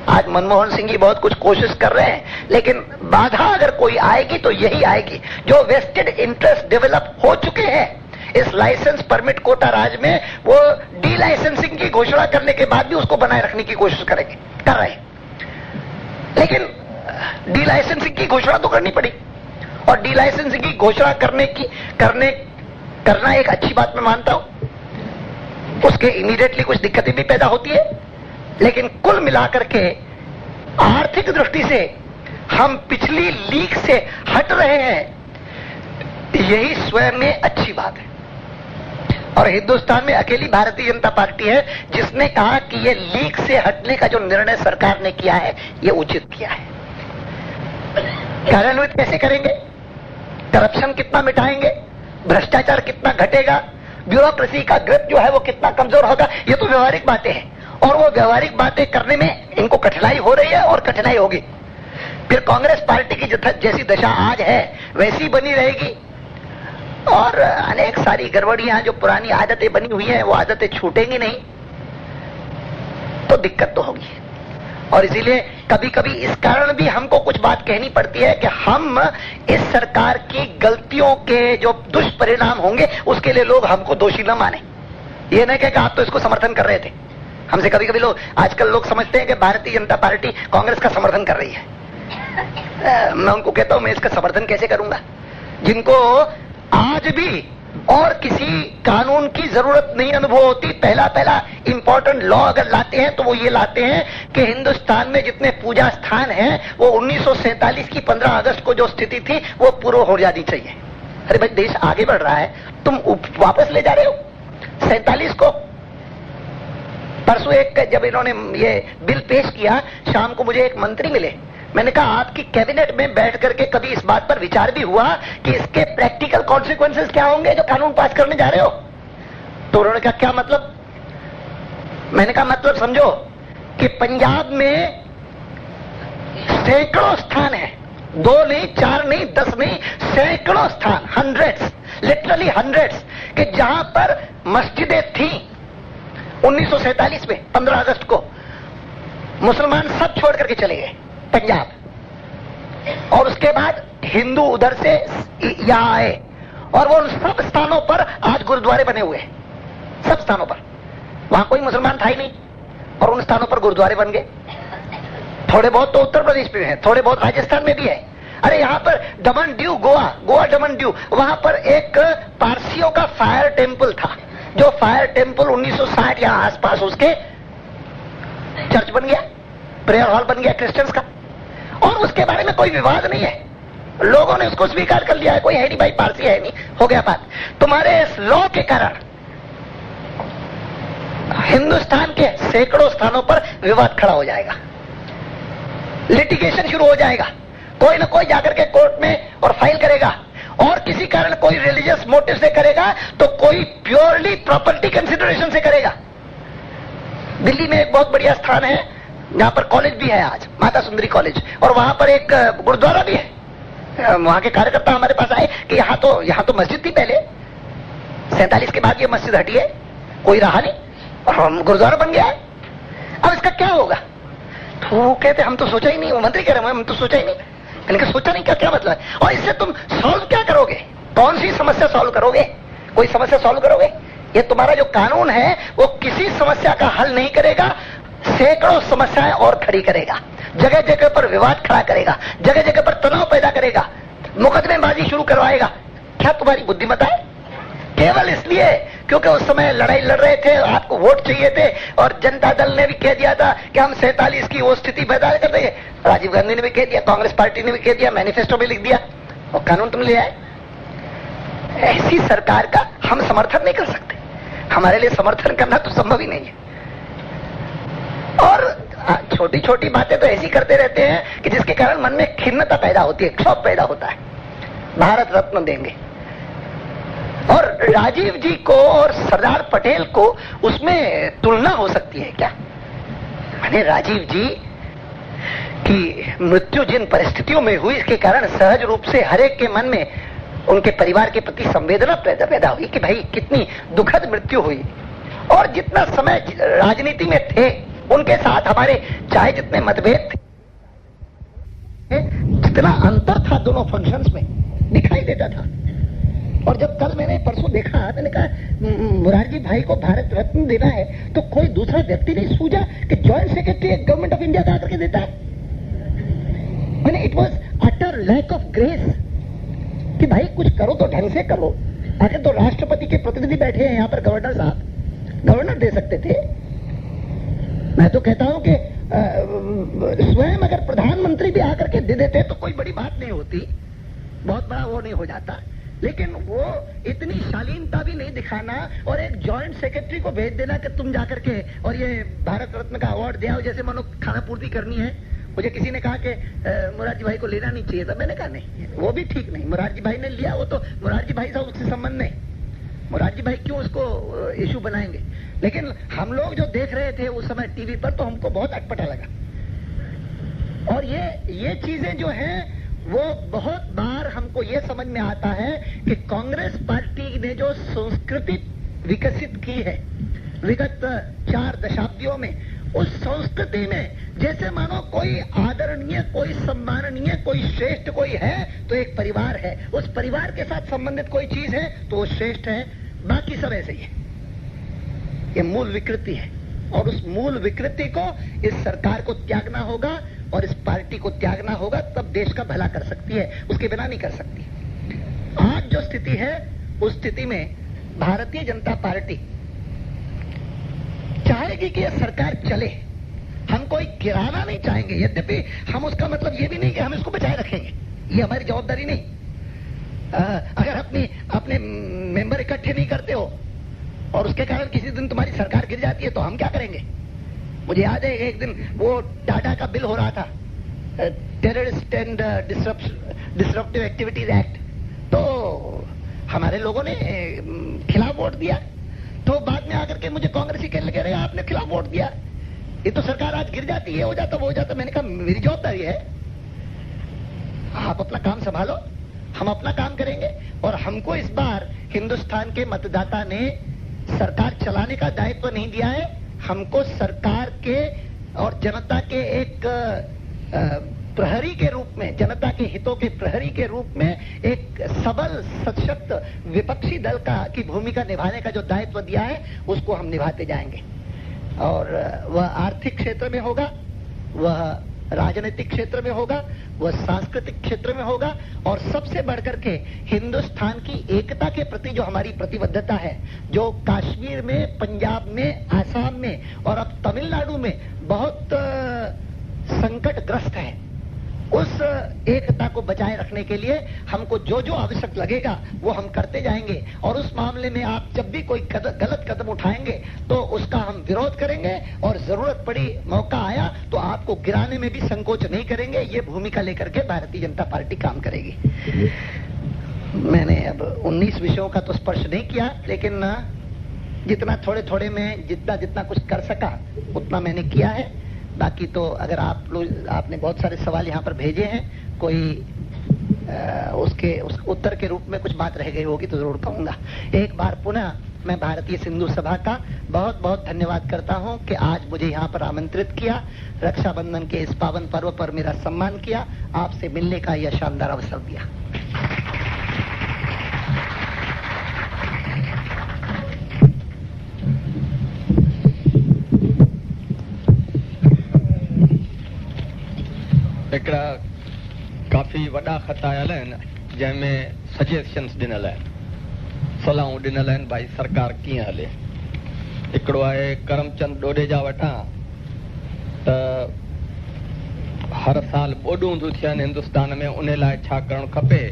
आज मनमोहन सिंह जी बहुत कुछ कोशिश कर रहे हैं, लेकिन बाधा अगर कोई आएगी तो यही आएगी जो वेस्टेड इंटरेस्ट डेवलप हो चुके हैं इस लाइसेंस परमिट कोटा राज में, वो डी लाइसेंसिंग की घोषणा करने के बाद भी उसको बनाए रखने की कोशिश कर रहे हैं। लेकिन डी लाइसेंसिंग की घोषणा तो करनी पड़ी, और डी लाइसेंसिंग की घोषणा करना एक अच्छी बात मैं मानता हूं। उसके इमीडिएटली कुछ दिक्कतें भी पैदा होती है, लेकिन कुल मिलाकर के आर्थिक दृष्टि से हम पिछली लीक से हट रहे हैं, यही स्वयं में अच्छी बात है। और हिंदुस्तान में अकेली भारतीय जनता पार्टी है जिसने कहा कि ये लीक से हटने का जो निर्णय सरकार ने किया है ये उचित किया है। कार्यान्वित कैसे करेंगे, करप्शन कितना मिटाएंगे, भ्रष्टाचार कितना घटेगा, ब्यूरोक्रेसी का ग्रिप जो है वो कितना कमजोर होगा, ये तो व्यवहारिक बातें हैं, और वो व्यवहारिक बातें करने में इनको कठिनाई हो रही है और कठिनाई होगी। फिर कांग्रेस पार्टी की जैसी दशा आज है वैसी बनी रहेगी, और अनेक सारी गड़बड़ियां जो पुरानी आदतें बनी हुई हैं वो आदतें छूटेंगी नहीं, तो दिक्कत तो होगी। और इसीलिए कभी कभी इस कारण भी हमको कुछ बात कहनी पड़ती है कि हम इस सरकार की गलतियों के जो दुष्परिणाम होंगे उसके लिए लोग हमको दोषी न माने। ये नहीं कि आप तो इसको समर्थन कर रहे थे। हमसे कभी कभी लोग, आजकल लोग समझते हैं कि भारतीय जनता पार्टी कांग्रेस का समर्थन कर रही है। मैं उनको कहता हूं मैं इसका समर्थन कैसे करूंगा, जिनको आज भी और किसी कानून की जरूरत नहीं अनुभव होती, पहला इंपॉर्टेंट लॉ अगर लाते हैं तो वो ये लाते हैं कि हिंदुस्तान में जितने पूजा स्थान हैं वो 1947 की 15 अगस्त को जो स्थिति थी वो पूर्व हो जानी चाहिए। अरे भाई देश आगे बढ़ रहा है, तुम वापस ले जा रहे हो 47 को। परसों जब इन्होंने ये बिल पेश किया, शाम को मुझे एक मंत्री मिले, मैंने कहा आपकी कैबिनेट में बैठ करके कभी इस बात पर विचार भी हुआ कि इसके प्रैक्टिकल कॉन्सिक्वेंसेस क्या होंगे जो कानून पास करने जा रहे हो? तो उन्होंने कहा क्या मतलब? मैंने कहा मतलब समझो कि पंजाब में सैकड़ों स्थान है, 2 नहीं 4 नहीं 10 नहीं, सैकड़ों स्थान, हंड्रेड्स, लिटरली हंड्रेड्स, कि जहां पर मस्जिदें थी 1947 में 15 अगस्त को, मुसलमान सब छोड़ करके चले गए पंजाब, और उसके बाद हिंदू उधर से यहां आए, और वो उन सब स्थानों पर आज गुरुद्वारे बने हुए हैं, सब स्थानों पर। वहां कोई मुसलमान था ही नहीं, और उन स्थानों पर गुरुद्वारे बन गए। थोड़े बहुत तो उत्तर प्रदेश में है, थोड़े बहुत राजस्थान में भी है। अरे यहाँ पर दमन ड्यू, गोवा दमन ड्यू, वहां पर एक पारसियों का फायर टेम्पल था, जो फायर टेम्पल 1960 यहां आसपास उसके चर्च बन गया, प्रेयर हॉल बन गया क्रिश्चियंस का, और उसके बारे में कोई विवाद नहीं है, लोगों ने उसको स्वीकार कर लिया है, कोई है नहीं भाई, पारसी है नहीं, हो गया बात। तुम्हारे इस लॉ के कारण हिंदुस्तान के सैकड़ों स्थानों पर विवाद खड़ा हो जाएगा, लिटिगेशन शुरू हो जाएगा, कोई ना कोई जाकर के कोर्ट में और फाइल करेगा, और किसी कारण कोई रिलीजियस मोटिव से करेगा तो कोई प्योरली प्रॉपर्टी कंसिडरेशन से करेगा। दिल्ली में एक बहुत बढ़िया स्थान है जहां पर कॉलेज भी है आज, माता सुंदरी कॉलेज, और वहां पर एक गुरुद्वारा भी है। वहां के कार्यकर्ता हमारे पास आए कि यहाँ तो मस्जिद थी पहले, 47 के बाद ये मस्जिद हटी है, कोई रहा नहीं, और गुरुद्वारा बन गया है, अब इसका क्या होगा? तो वो कहते हम तो सोचा ही नहीं, वो मंत्री कह रहे हैं हम तो सोचा ही नहीं। मैंने कहा सोचा नहीं क्या मतलब है? और इससे तुम सॉल्व क्या करोगे? कौन सी समस्या सॉल्व करोगे? कोई समस्या सॉल्व करोगे? ये तुम्हारा जो कानून है वो किसी समस्या का हल नहीं करेगा, सैकड़ों समस्याएं और खड़ी करेगा, जगह जगह पर विवाद खड़ा करेगा, जगह जगह पर तनाव पैदा करेगा, मुकदमेबाजी शुरू करवाएगा। क्या तुम्हारा तुम्हारी बुद्धिमत्ता है? केवल इसलिए क्योंकि उस समय लड़ाई लड़ रहे थे, आपको वोट चाहिए थे, और जनता दल ने भी कह दिया था कि हम 47 की वो स्थिति पैदा कर देंगे। राजीव गांधी ने भी कह दिया, कांग्रेस पार्टी ने भी कह दिया, मैनिफेस्टो में लिख दिया, और कानून तुम ले आए। ऐसी सरकार का हम समर्थन नहीं कर सकते। हमारे लिए समर्थन करना तो संभव ही नहीं है। और छोटी छोटी बातें तो ऐसी करते रहते हैं कि जिसके कारण मन में खिन्नता पैदा होती है, क्षोभ पैदा होता है। भारत रत्न देंगे, और राजीव जी को और सरदार पटेल को उसमें तुलना हो सकती है क्या? मैंने राजीव जी की मृत्यु जिन परिस्थितियों में हुई, इसके कारण सहज रूप से हरेक के मन में उनके परिवार के प्रति संवेदना पैदा हुई कि भाई कितनी दुखद मृत्यु हुई। और जितना समय राजनीति में थे, उनके साथ हमारे चाहे जितने मतभेद थे, जितना अंतर था दोनों फंक्शंस में दिखाई देता था। और जब कल मैंने परसों देखा, मैंने कहा मुरारजी भाई को भारत रत्न देना है तो कोई दूसरा व्यक्ति नहीं सूझा कि joint secretary government of India का आकर के देता है। मैंने it was utter lack of grace कि भाई कुछ करो तो ढंग से करो। आखिर तो राष्ट्रपति के प्रतिनिधि बैठे हैं यहाँ पर, गवर्नर साहब, गवर्नर दे सकते थे। मैं तो कहता हूं कि स्वयं अगर प्रधानमंत्री भी आकर के दे देते तो कोई बड़ी बात नहीं होती, बहुत बड़ा वो नहीं हो जाता। लेकिन वो इतनी शालीनता भी नहीं दिखाना और एक जॉइंट सेक्रेटरी को भेज देना कि तुम जाकर के और ये भारत रत्न का अवार्ड दिया हो, जैसे मानो खाना पूर्ति करनी है। मुझे किसी ने कहा कि मुरारजी भाई को लेना नहीं चाहिए था। मैंने कहा नहीं, वो भी ठीक नहीं। मुरारजी भाई ने लिया, वो तो मुरारजी भाई साहब उससे संबंध नहीं। मुरारजी भाई क्यों उसको इशू बनाएंगे? लेकिन हम लोग जो देख रहे थे उस समय टीवी पर, तो हमको बहुत अटपटा लगा। और ये चीजें जो हैं वो बहुत बार हमको ये समझ में आता है कि कांग्रेस पार्टी ने जो संस्कृति विकसित की है विगत 4 दशाब्दियों में, उस संस्कृति में जैसे मानो कोई आदरणीय, कोई सम्माननीय, कोई श्रेष्ठ कोई है तो एक परिवार है, उस परिवार के साथ संबंधित कोई चीज है तो वो श्रेष्ठ है, बाकी सब ऐसे ही है। ये मूल विकृति है, और उस मूल विकृति को इस सरकार को त्यागना होगा और इस पार्टी को त्यागना होगा, तब देश का भला कर सकती है, उसके बिना नहीं कर सकती। आज जो स्थिति है उस स्थिति में भारतीय जनता पार्टी चाहेगी कि यह सरकार चले। हम कोई गिराना नहीं चाहेंगे, यद्यपि हम उसका मतलब ये भी नहीं कि हम इसको बचाए रखेंगे, ये हमारी जवाबदारी नहीं। अगर अपने मेंबर इकट्ठे नहीं करते हो और उसके कारण किसी दिन तुम्हारी सरकार गिर जाती है तो हम क्या करेंगे? मुझे याद है एक दिन वो टाटा का बिल हो रहा था, terrorist and disruptive activities act, तो हमारे लोगों ने खिलाफ वोट दिया। तो बाद में आकर के मुझे कांग्रेसी कहने लगे, आपने खिलाफ वोट दिया, ये तो सरकार आज गिर जाती है, हो जाता वो हो जाता। मैंने कहा मेरी जवाबदारी है, आप अपना काम संभालो, हम अपना काम करेंगे। और हमको इस बार हिंदुस्तान के मतदाता ने सरकार चलाने का दायित्व नहीं दिया है, हमको सरकार के और जनता के एक प्रहरी के रूप में, जनता के हितों के प्रहरी के रूप में एक सबल सशक्त विपक्षी दल की भूमिका निभाने का जो दायित्व दिया है उसको हम निभाते जाएंगे। और वह आर्थिक क्षेत्र में होगा, वह राजनीतिक क्षेत्र में होगा, वह सांस्कृतिक क्षेत्र में होगा, और सबसे बढ़कर के हिंदुस्तान की एकता के प्रति जो हमारी प्रतिबद्धता है, जो कश्मीर में, पंजाब में, आसाम में और अब तमिलनाडु में बहुत संकटग्रस्त है, उस एकता को बचाए रखने के लिए हमको जो जो आवश्यक लगेगा वो हम करते जाएंगे। और उस मामले में आप जब भी कोई गलत कदम उठाएंगे तो उसका हम विरोध करेंगे, और जरूरत पड़ी, मौका आया तो आपको गिराने में भी संकोच नहीं करेंगे। ये भूमिका लेकर के भारतीय जनता पार्टी काम करेगी। मैंने अब 19 विषयों का तो स्पर्श नहीं किया, लेकिन जितना थोड़े थोड़े में जितना कुछ कर सका उतना मैंने किया है। बाकी तो अगर आपने बहुत सारे सवाल यहाँ पर भेजे हैं, कोई उसके उत्तर के रूप में कुछ बात रह गई होगी तो जरूर कहूंगा। एक बार पुनः मैं भारतीय सिंधु सभा का बहुत बहुत धन्यवाद करता हूं कि आज मुझे यहाँ पर आमंत्रित किया, रक्षाबंधन के इस पावन पर्व पर मेरा सम्मान किया, आपसे मिलने का यह शानदार अवसर दिया। हिकिड़ा काफ़ी वॾा ख़त आयल आहिनि जंहिंमें सजेशन्स ॾिनल आहिनि। सलाहूं ॾिनल आहिनि भाई सरकार कीअं हले। हिकिड़ो आहे करमचंद डोडेजा वटां त हर साल ॿोॾूं थियूं थियनि हिंदुस्तान में, उन लाइ छा करणु खपे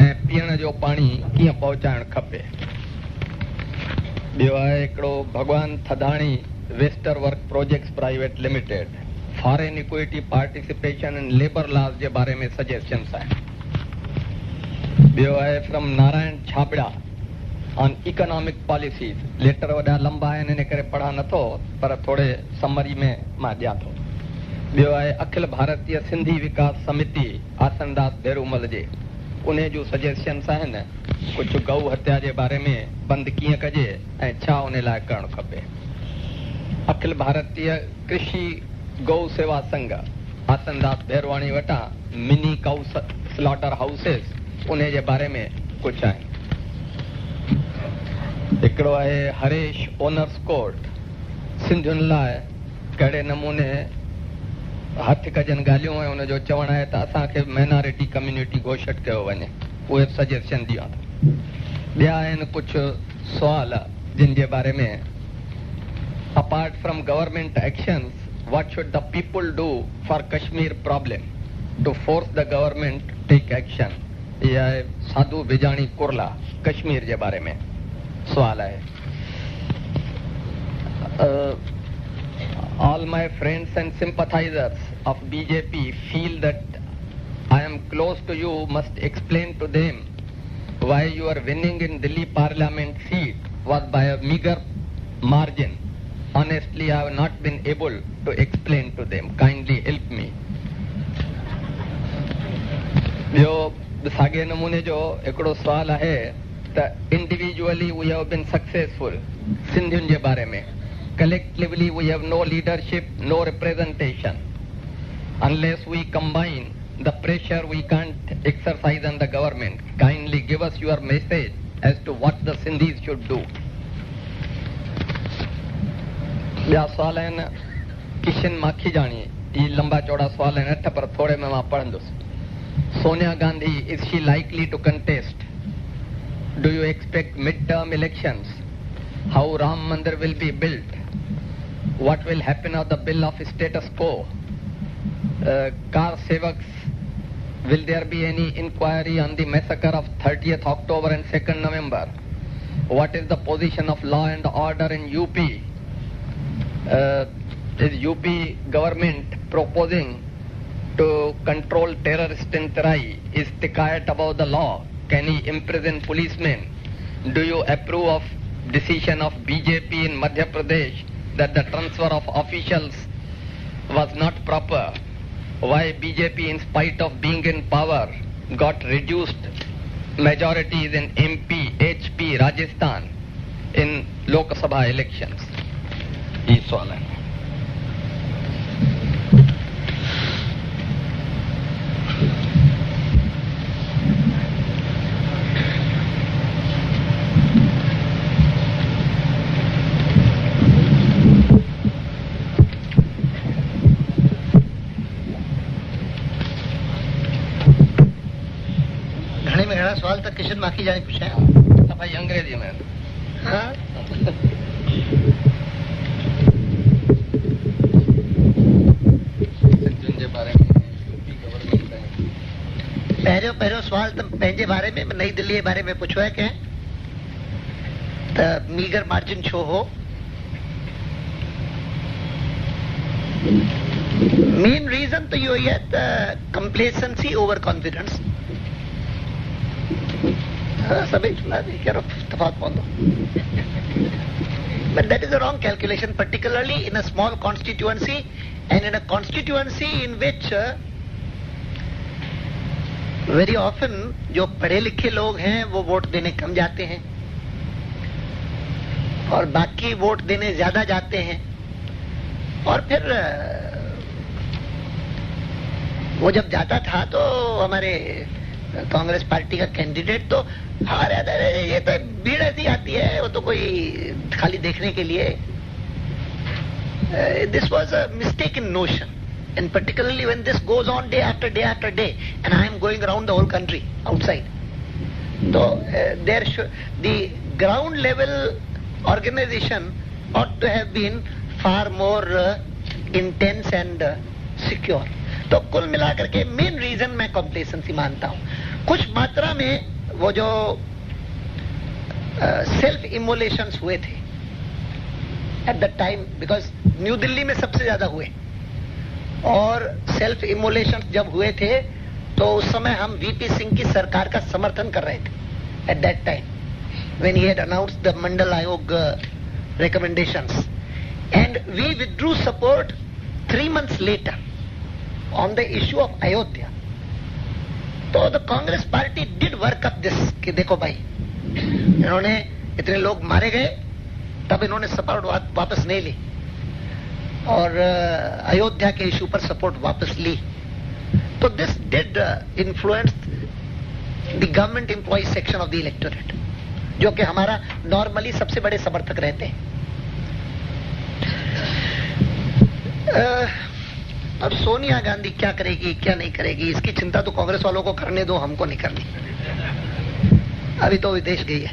ऐं पीअण जो पाणी कीअं पहुचाइणु खपे। ॿियो आहे हिकिड़ो Bhagwan Thadani wester work projects private limited, foreign equity participation in labour laws जे बारे में सजेशन्स आहिनि। ॿियो आहे from Narayan Chhabra on economic policies. Letter वॾा लंबा आहिनि, इन करे पढ़ा नथो, पर थोरे समरी में मां ॾियां थो। ॿियो आहे अखिल भारतीय सिंधी विकास समिति आसनदास भेरूमल जे, उन जूं सजेशन्स आहिनि। कुझु गऊ हत्या जे बारे में बंदि कीअं कजे ऐं छा उन लाइ करणु खपे। अखिल भारतीय कृषि गौ सेवा संघ आसनदास भेरवाणी वटां मिनी काउ स्लॉटर हाउसेस, उन जे बारे में कुझु आहिनि। हिकिड़ो आहे हरेश ओनर्स कोर्ट, सिंधियुनि लाइ कहिड़े नमूने हथ कजनि ॻाल्हियूं ऐं हुनजो चवणु आहे त असांखे माइनॉरिटी कम्युनिटी घोषित कयो वञे, उहे सजेशन ॾियां थो। ॿिया आहिनि कुझु सुवाल जिन जे बारे में apart from government actions what should the people do for Kashmir problem to force the government take action. इहा आहे साधू बिजाणी कुरला, कश्मीर जे बारे में सुवाल आहे। All my friends and sympathizers of BJP feel that I am close to you must explain to them why your winning in Delhi Parliament seat was by a meager margin. Honestly, I have not been able to explain to them. Kindly help me. ॿियो साॻे नमूने जो हिकिड़ो सुवाल आहे त individually we have been successful सिंधियुनि जे बारे में, collectively we have no leadership, no representation. Unless we combine the pressure we can't exercise on the government. Kindly give us your message as to what the Sindhis should do. ॿिया सवाल आहिनि किशन माखीजाणी, ये लंबा चौड़ा सवाल आहिनि 8, पर थोड़े में मां पढ़ंदुसि। Sonia Gandhi, is she likely to contest? Do you expect mid-term elections? How Ram Mandir will be built? What will happen of the bill of status quo? Car Sevaks, will there be any inquiry on the massacre of 30th October and 2nd November? What is the position of law and order in UP? Is UP government proposing to control terrorists in Terai? Is Tikayat above the law? Can he imprison policemen? Do you approve of decision of BJP in Madhya Pradesh that the transfer of officials was not proper? Why BJP, in spite of being in power, got reduced majorities in MP, HP, Rajasthan in Lok Sabha elections? ये सवाल है। सवाल तक किशन माखी जाने पूछा है भाई अंग्रेजी में। हाँ? पहिरियों सवाल त पंहिंजे बारे में नई दिल्ली जे बारे में पुछो आहे कंहिं त मीगर मार्जिन छो हो। मेन रीज़न त इहो ई आहे त कंप्लेसेंसी ओवर कॉन्फिडेंस। सभई कहिड़ो तफ़ावत पवंदो। But that is a wrong calculation, particularly in a small constituency and in a constituency in which very often जो पढ़े लिखे लोग हैं वो वोट देने कम जाते हैं और बाकी वोट देने ज्यादा जाते हैं। और फिर वो जब जाता था तो हमारे कांग्रेस पार्टी का कैंडिडेट तो हमारे ये तो भीड़ ऐसी आती है, वो तो कोई खाली देखने के लिए। This was a mistaken notion, and particularly when this goes on day after day after day, and I am going around the whole country outside, तो the ground level organization ought to have been far more intense and secure. तो कुल मिलाकर के main reason मैं complacency मानता हूं। कुछ मात्रा में वो जो सेल्फ इमोलेशंस हुए थे at the time, because new Delhi में सबसे ज्यादा हुए, और सेल्फ इमोलेशंस जब हुए थे तो उस समय हम वीपी सिंह की सरकार का समर्थन कर रहे थे at that time when he had announced the Mandal आयोग recommendations, and we withdrew support 3 months later on the issue of Ayodhya. तो the Congress party did work up this कि देखो भाई, इन्होंने इतने लोग मारे गए, तब इन्होंने सपोर्ट वापस नहीं ली और अयोध्या के इशू पर सपोर्ट वापस ली। तो this did influence the government employee section of the electorate, जो कि हमारा नॉर्मली सबसे बड़े समर्थक रहते हैं। अब सोनिया गांधी क्या करेगी क्या नहीं करेगी, इसकी चिंता तो कांग्रेस वालों को करने दो, हमको नहीं करनी। अभी तो विदेश गई है।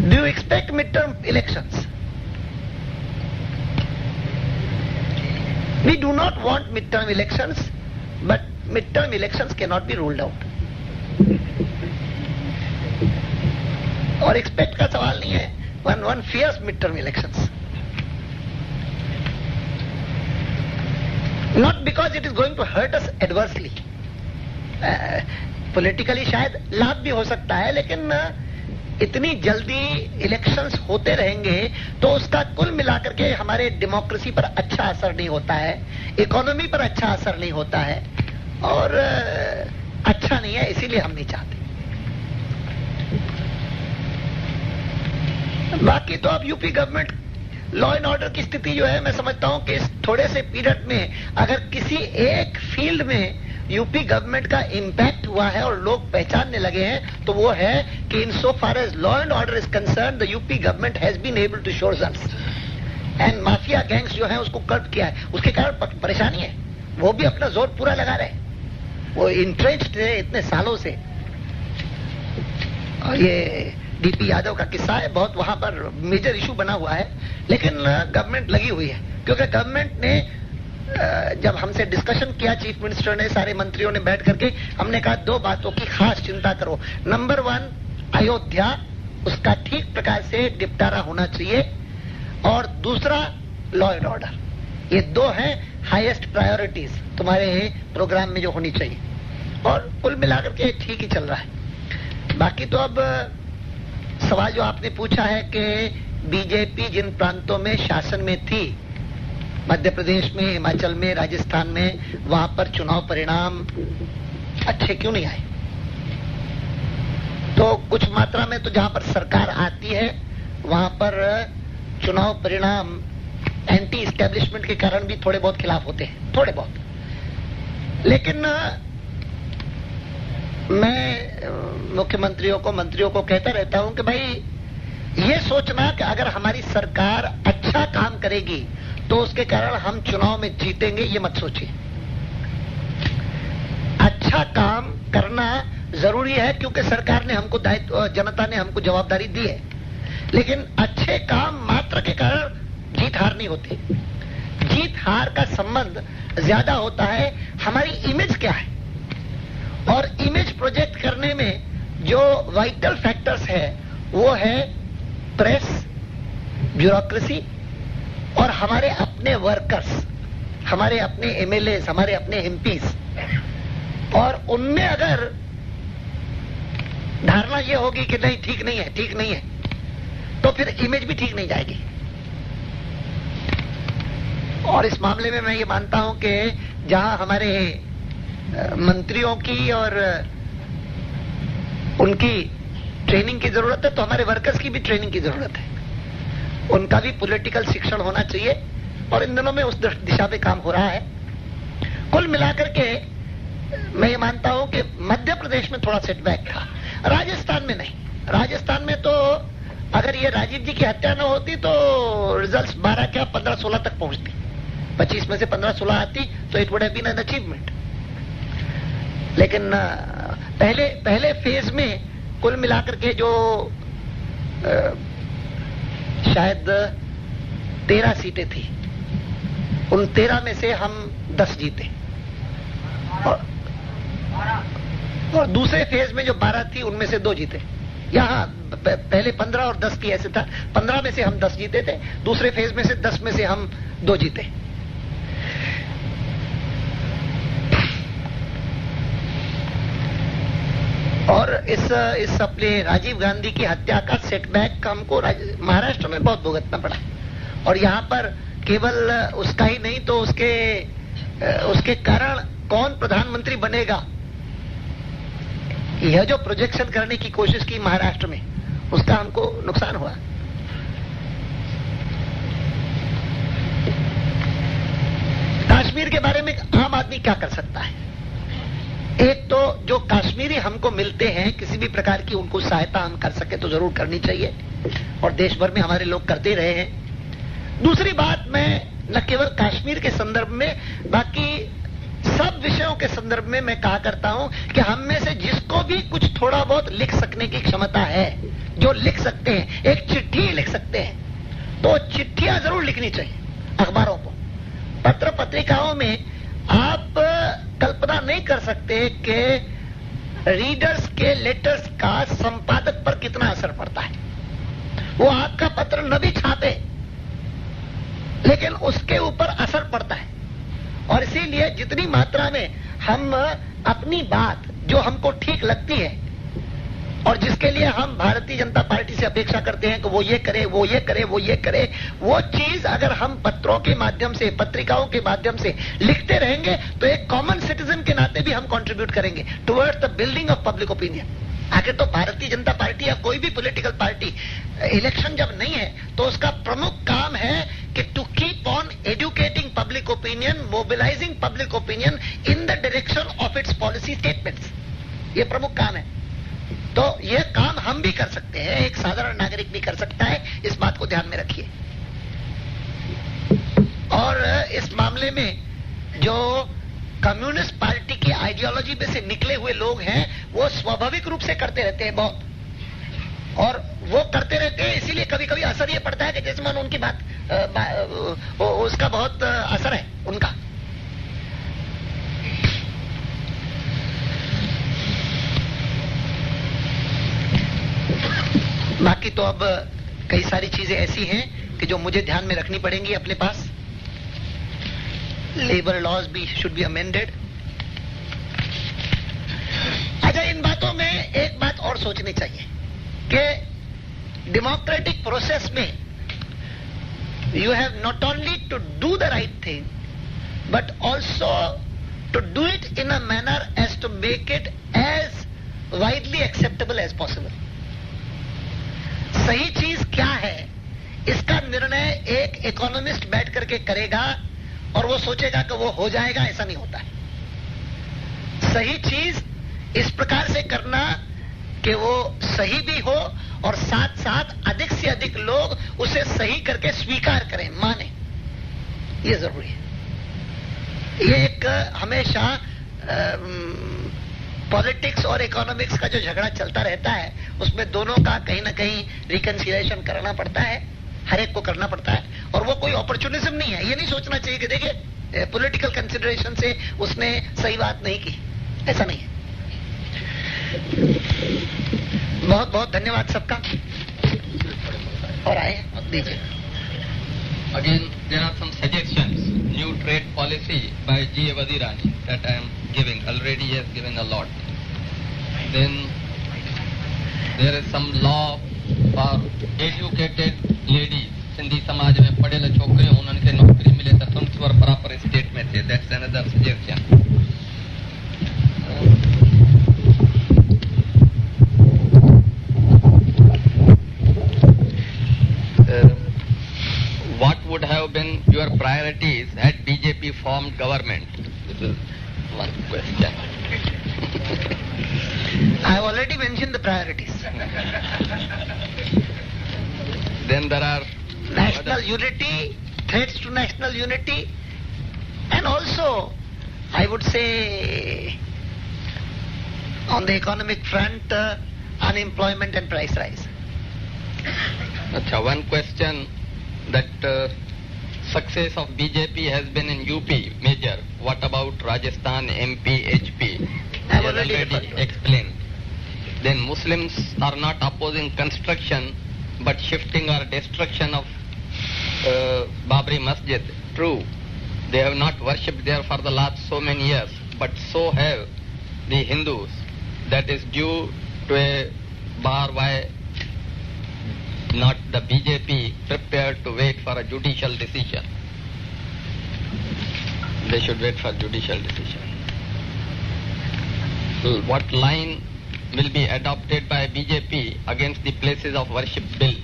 Do you expect mid term elections? We do not want mid term elections, but mid term elections can not be ruled out. और एक्सपेक्ट का सवाल नहीं है, one fears mid term elections, not because it is going to hurt us adversely. Politically शायद लाभ भी हो सकता है, लेकिन इतनी जल्दी इलेक्शंस होते रहेंगे तो उसका कुल मिलाकर के हमारे डेमोक्रेसी पर अच्छा असर नहीं होता है, इकोनॉमी पर अच्छा असर नहीं होता है, और अच्छा नहीं है, इसीलिए हम नहीं चाहते। बाकी तो अब UP government law and order की स्थिति जो है, मैं समझता हूं कि इस थोड़े से पीरियड में अगर किसी एक फील्ड में यूपी गवर्नमेंट का इंपैक्ट हुआ है और लोग पहचानने लगे हैं, तो वो है कि in so far as law and order is concerned, the UP government has been able to show results, and mafia gangs जो है उसको कर्ब किया है। उसके कारण परेशानी है, वो भी अपना जोर पूरा लगा रहे हैं, वो इंटरेस्ट है इतने सालों से। और ये डीपी यादव का किस्सा है, बहुत वहां पर मेजर इशू बना हुआ है, लेकिन गवर्नमेंट लगी हुई है, क्योंकि गवर्नमेंट ने जब हमसे डिस्कशन किया, चीफ मिनिस्टर ने, सारे मंत्रियों ने बैठ करके, हमने कहा 2 बातों की खास चिंता करो। नंबर 1, अयोध्या, उसका ठीक प्रकार से निपटारा होना चाहिए, और दूसरा लॉ एंड ऑर्डर। ये 2 हैं हाईएस्ट प्रायोरिटीज तुम्हारे प्रोग्राम में जो होनी चाहिए, और कुल मिलाकर के ठीक ही चल रहा है। बाकी तो अब सवाल जो आपने पूछा है कि बीजेपी जिन प्रांतों में शासन में थी, मध्य प्रदेश में, हिमाचल में, राजस्थान में, वहां पर चुनाव परिणाम अच्छे क्यों नहीं आए? तो कुछ मात्रा में तो जहां पर सरकार आती है वहां पर चुनाव परिणाम एंटी इस्टेब्लिशमेंट के कारण भी थोड़े बहुत खिलाफ होते हैं, थोड़े बहुत। लेकिन मैं मुख्यमंत्रियों को, मंत्रियों को कहता रहता हूं कि भाई ये सोचना कि अगर हमारी सरकार अच्छा काम करेगी तो उसके कारण हम चुनाव में जीतेंगे, ये मत सोचिए। अच्छा काम करना जरूरी है, क्योंकि सरकार ने हमको दायित्व, जनता ने हमको जवाबदारी दी है, लेकिन अच्छे काम मात्र के कारण जीत हार नहीं होती। जीत हार का संबंध ज्यादा होता है हमारी इमेज क्या है, और इमेज प्रोजेक्ट करने में जो वाइटल फैक्टर्स है वो है प्रेस, ब्यूरोक्रेसी, और हमारे अपने वर्कर्स, हमारे अपने एमएलए, हमारे अपने एमपीज। और उनमें अगर धारणा ये होगी कि नहीं ठीक नहीं है, ठीक नहीं है, तो फिर इमेज भी ठीक नहीं जाएगी। और इस मामले में मैं ये मानता हूं कि जहां हमारे मंत्रियों की और उनकी ट्रेनिंग की जरूरत है, तो हमारे वर्कर्स की भी ट्रेनिंग की जरूरत है, उनका भी पॉलिटिकल शिक्षण होना चाहिए, और इन दिनों में उस दिशा पे काम हो रहा है। कुल मिलाकर के मैं ये मानता हूं कि मध्य प्रदेश में थोड़ा सेटबैक था, राजस्थान में नहीं। राजस्थान में तो अगर ये राजीव जी की हत्या न होती तो रिजल्ट्स 12 क्या 15-16 तक पहुंचती, 25 में से 15-16 आती तो it would have been an achievement. लेकिन पहले फेज में कुल मिलाकर के जो शायद 13 सीटें थी, उन 13 में से हम 10 जीते और दूसरे फेज में जो 12 थी उनमें से 2 जीते। यहाँ पहले 15 और 10 की ऐसे था, 15 में से हम 10 जीते थे, दूसरे फेज में से 10 में से हम 2 जीते। और इस अपने राजीव गांधी की हत्या का सेटबैक हमको महाराष्ट्र में बहुत भुगतना पड़ा और यहाँ पर केवल उसका ही नहीं तो उसके कारण कौन प्रधानमंत्री बनेगा, यह जो प्रोजेक्शन करने की कोशिश की महाराष्ट्र में, उसका हमको नुकसान हुआ। कश्मीर के बारे में आम आदमी क्या कर सकता है? एक तो जो कश्मीरी हमको मिलते हैं किसी भी प्रकार की उनको सहायता हम कर सके तो जरूर करनी चाहिए और देश भर में हमारे लोग करते रहे हैं। दूसरी बात, मैं न केवल कश्मीर के संदर्भ में बाकी सब विषयों के संदर्भ में मैं कहा करता हूं कि हम में से जिसको भी कुछ थोड़ा बहुत लिख सकने की क्षमता है, जो लिख सकते हैं, एक चिट्ठी लिख सकते हैं तो चिट्ठियां जरूर लिखनी चाहिए अखबारों को। पत्र पत्रिकाओं में आप कल्पना नहीं कर सकते कि रीडर्स के लेटर्स का संपादक पर कितना असर पड़ता है। वो आपका पत्र न भी छापे लेकिन उसके ऊपर असर पड़ता है और इसीलिए जितनी मात्रा में हम अपनी बात जो हमको ठीक लगती है और जिसके लिए हम भारतीय जनता पार्टी से अपेक्षा करते हैं कि वो ये करे, वो ये करे, वो ये करे, वो चीज अगर हम पत्रों के माध्यम से, पत्रिकाओं के माध्यम से लिखते रहेंगे तो एक कॉमन सिटीजन के नाते भी हम कंट्रीब्यूट करेंगे towards the building of public opinion. आखिर तो भारतीय जनता पार्टी या कोई भी पॉलिटिकल पार्टी इलेक्शन जब नहीं है तो उसका प्रमुख काम है कि to keep on educating public opinion, mobilising public opinion in the direction of its policy statements. ये प्रमुख काम है। तो यह काम हम भी कर सकते हैं, एक साधारण नागरिक भी कर सकता है, इस बात को ध्यान में रखिए। और इस मामले में जो कम्युनिस्ट पार्टी की आइडियोलॉजी में से निकले हुए लोग हैं वो स्वाभाविक रूप से करते रहते हैं बहुत, और वो करते रहते हैं इसीलिए कभी कभी असर ये पड़ता है कि जैसे मन उनकी बात उसका बहुत असर है उनका। बाकी तो अब कई सारी चीजें ऐसी हैं कि जो मुझे ध्यान में रखनी पड़ेंगी अपने पास। लेबर लॉज भी शुड बी अमेंडेड। अच्छा, इन बातों में एक बात और सोचनी चाहिए कि डेमोक्रेटिक प्रोसेस में you have not only to do the right thing but also to do it in a manner as to make it as widely acceptable as possible. सही चीज क्या है इसका निर्णय एक इकोनॉमिस्ट बैठ करके करेगा और वो सोचेगा कि वो हो जाएगा, ऐसा नहीं होता है। सही चीज इस प्रकार से करना कि वो सही भी हो और साथ साथ अधिक से अधिक लोग उसे सही करके स्वीकार करें, माने, ये जरूरी है। ये एक हमेशा पॉलिटिक्स और इकोनॉमिक्स का जो झगड़ा चलता रहता है उसमें दोनों का कहीं ना कहीं रिकंसिलिएशन करना पड़ता है, हर एक को करना पड़ता है। और वो कोई अपॉर्चुनिज्म नहीं है। ये नहीं सोचना चाहिए कि देखिए पॉलिटिकल कंसिडरेशन से उसने सही बात नहीं की, ऐसा नहीं है। बहुत बहुत धन्यवाद सबका। और आए दीजिए। Again, there are some suggestions. New trade policy by G. Vadirani that I am giving. Already he has given a lot. Then there is some law for educated ladies. Sindhi समाज में पढ़ेले छोकरे उन्हनि खे नौकरी मिले त ट्रांसफर बराबर state में थे. That's another suggestion. What would have been your priorities had BJP formed government? This is one question. I have already mentioned the priorities. Then there are national unity, threats to national unity, and also I would say On the economic front, unemployment and price rise. Acha, one question that success of BJP has been in UP major. What about Rajasthan, MP, HP? I've He has already explained. Then Muslims are not opposing construction but shifting or destruction of Babri Masjid. True, they have not worshipped there for the last so many years, but so have the Hindus. That is due to a bar why not the BJP prepared to wait for a judicial decision. They should wait for judicial decision. What line will be adopted by BJP against the places of worship bill?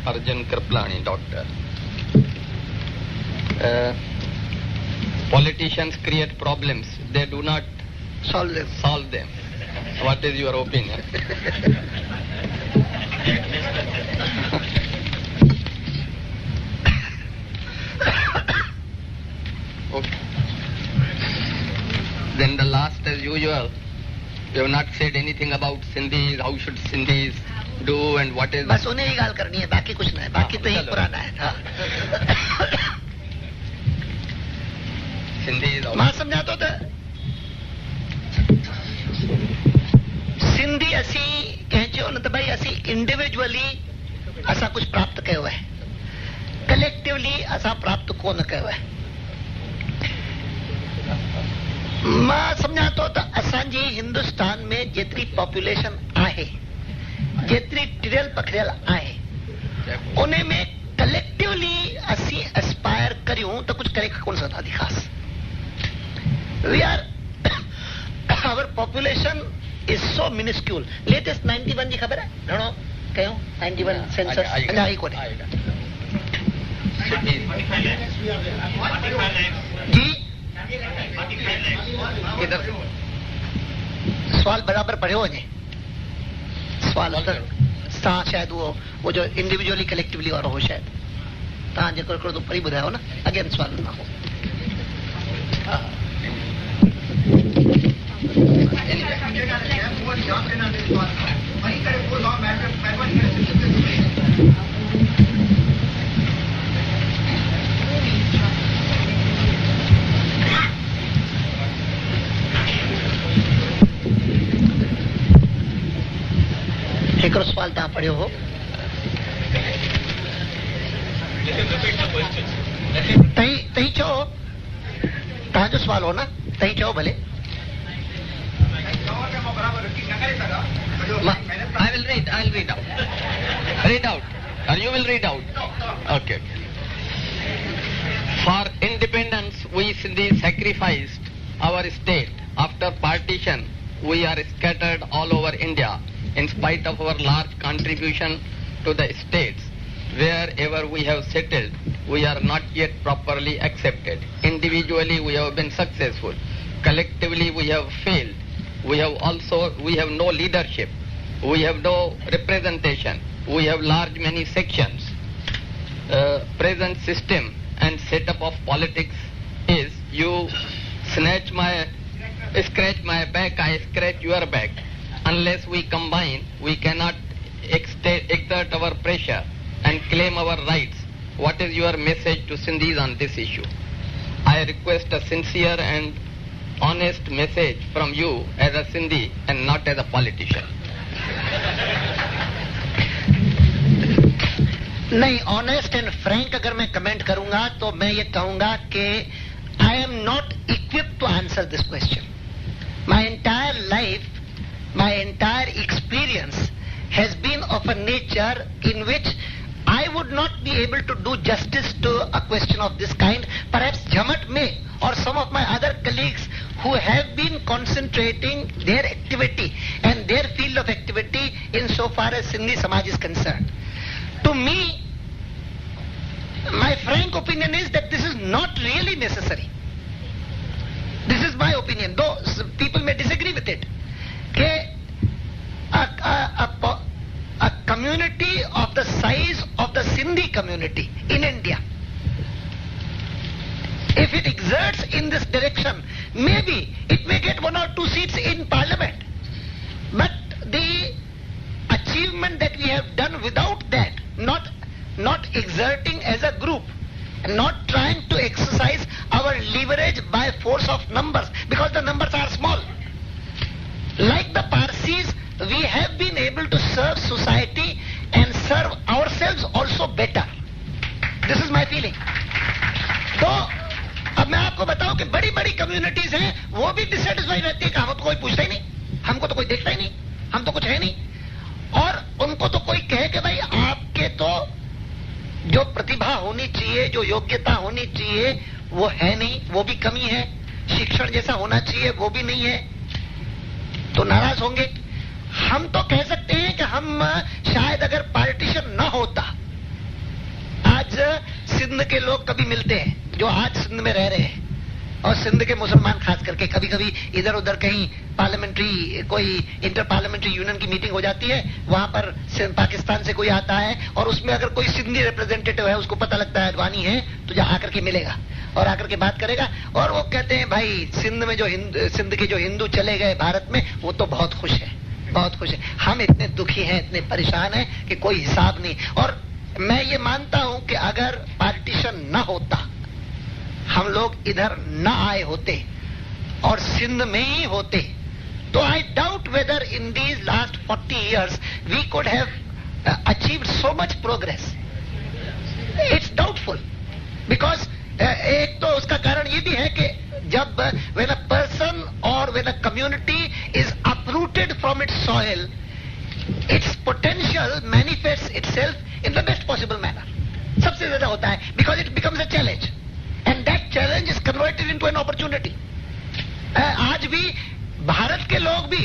Arjun Kriplani, doctor. Politicians create problems. They do not Solve them. solve them. What is your opinion? Okay. Then the last, as usual, you have not said anything about Sindhis, how should Sindhis do and what is... बस उन्हें ही गाल करनी है, बाकी कुछ नहीं, बाकी तो ही पुराना है. हाँ. Sindhis... मां समझातो था सिंधी असी कहचो न त भाई असी इंडिविजुअली असा कुछ प्राप्त कयो है, कलेक्टिवली असा प्राप्त कोन कयो है. मां समझातो त असांजी हिंदुस्तान में जेतिरी पॉपुलेशन आहे, जेतिरी टिरियल पखरियल आहे, उन में कलेक्टिवली असी एस्पायर करियूं त कुछ करे कोन सघंदासीं ख़ास. We are our population is so minuscule. Latest 91 जी खबर है? घणो कयो 91 सेंसस अञा आई कोन्हे. जी सवाल बराबर पढ़ियो वञे. सवाल तव्हां शायदि वो जो इंडिविजुअली कलेक्टिवली वारो हो शायदि तव्हां जेको हिकिड़ो पढ़ी ॿुधायो न अॻियां सवाल न हो. हिकिड़ो सवाल तव्हां पढ़ियो हो. तई चओ तव्हांजो सवाल हो न, तई चओ भले. I will read. I'll read out. Read out. Or you will read out. Okay. For independence, we Sindhis sacrificed our state. After partition, we are scattered all over India. In spite of our large contribution to the states, wherever we have settled, we are not yet properly accepted. Individually, we have been successful. Collectively, we have failed. We have no leadership. We have no representation. We have large many sections. Present system and setup of politics is you scratch my back, I scratch your back. Unless we combine, we cannot exert our pressure and claim our rights. What is your message to Sindhis on this issue? I request a sincere and honest message from you as a Sindhi and not as a politician. नहीं, honest and frank अगर मैं comment करूंगा तो मैं ये कहूंगा कि I am not equipped to answer this question. My entire life, my entire experience has been of a nature in which I would not be able to do justice to a question of this kind. Perhaps Jhamat may, or some of my other colleagues who have been concentrating their activity and their field of activity in so far as Sindhi Samaj is concerned. To me, my frank opinion is that this is not really necessary. This is my opinion, though people may disagree with it. A community of the size of the Sindhi community in India, if it exerts in this direction, maybe it may get 1 or 2 seats in parliament. not trying to exercise our leverage by force of numbers, because the numbers are small. Like the Parsis, we have been able to serve society and serve ourselves also better. This is my feeling. तो अब मैं आपको बताऊं कि बड़ी बड़ी communities हैं, वो भी डिससेटिस्फाइड रहती है कि हमको तो कोई पूछता ही नहीं, हमको तो कोई देखता ही नहीं, हम तो कुछ है नहीं, और उनको तो कोई कहे कि भाई आपके तो जो प्रतिभा होनी चाहिए, जो योग्यता होनी चाहिए वो है नहीं, वो भी कमी है, शिक्षण जैसा होना चाहिए वो भी नहीं है, तो नाराज होंगे। हम तो कह सकते हैं कि हम शायद अगर पार्टीशन न होता, आज सिंध के लोग कभी मिलते हैं जो आज सिंध में रह रहे हैं, और सिंध के मुसलमान खास करके कभी कभी इधर उधर कहीं पार्लियामेंट्री कोई इंटर पार्लियामेंट्री यूनियन की मीटिंग हो जाती है, वहां पर पाकिस्तान से कोई आता है और उसमें अगर कोई सिंधी रिप्रेजेंटेटिव है, उसको पता लगता है अडवाणी है, तो जा आकर के मिलेगा और आकर के बात करेगा, और वो कहते हैं भाई सिंध में जो सिंध के जो हिंदू चले गए भारत में, वो तो बहुत खुश है, बहुत खुश है, हम इतने दुखी हैं, इतने परेशान हैं कि कोई हिसाब नहीं। और मैं ये मानता हूं कि अगर पार्टीशन न होता, हम लोग इधर न आए होते और सिंध में ही होते, तो I doubt whether in these last 40 years we could have achieved so much progress. It's doubtful, because एक तो उसका कारण ये भी है कि जब when a person or when a community is uprooted from its soil, its potential manifests itself in the best possible manner. सबसे ज्यादा होता है, because it becomes a challenge and that challenge is converted into an opportunity. आज भी भारत के लोग भी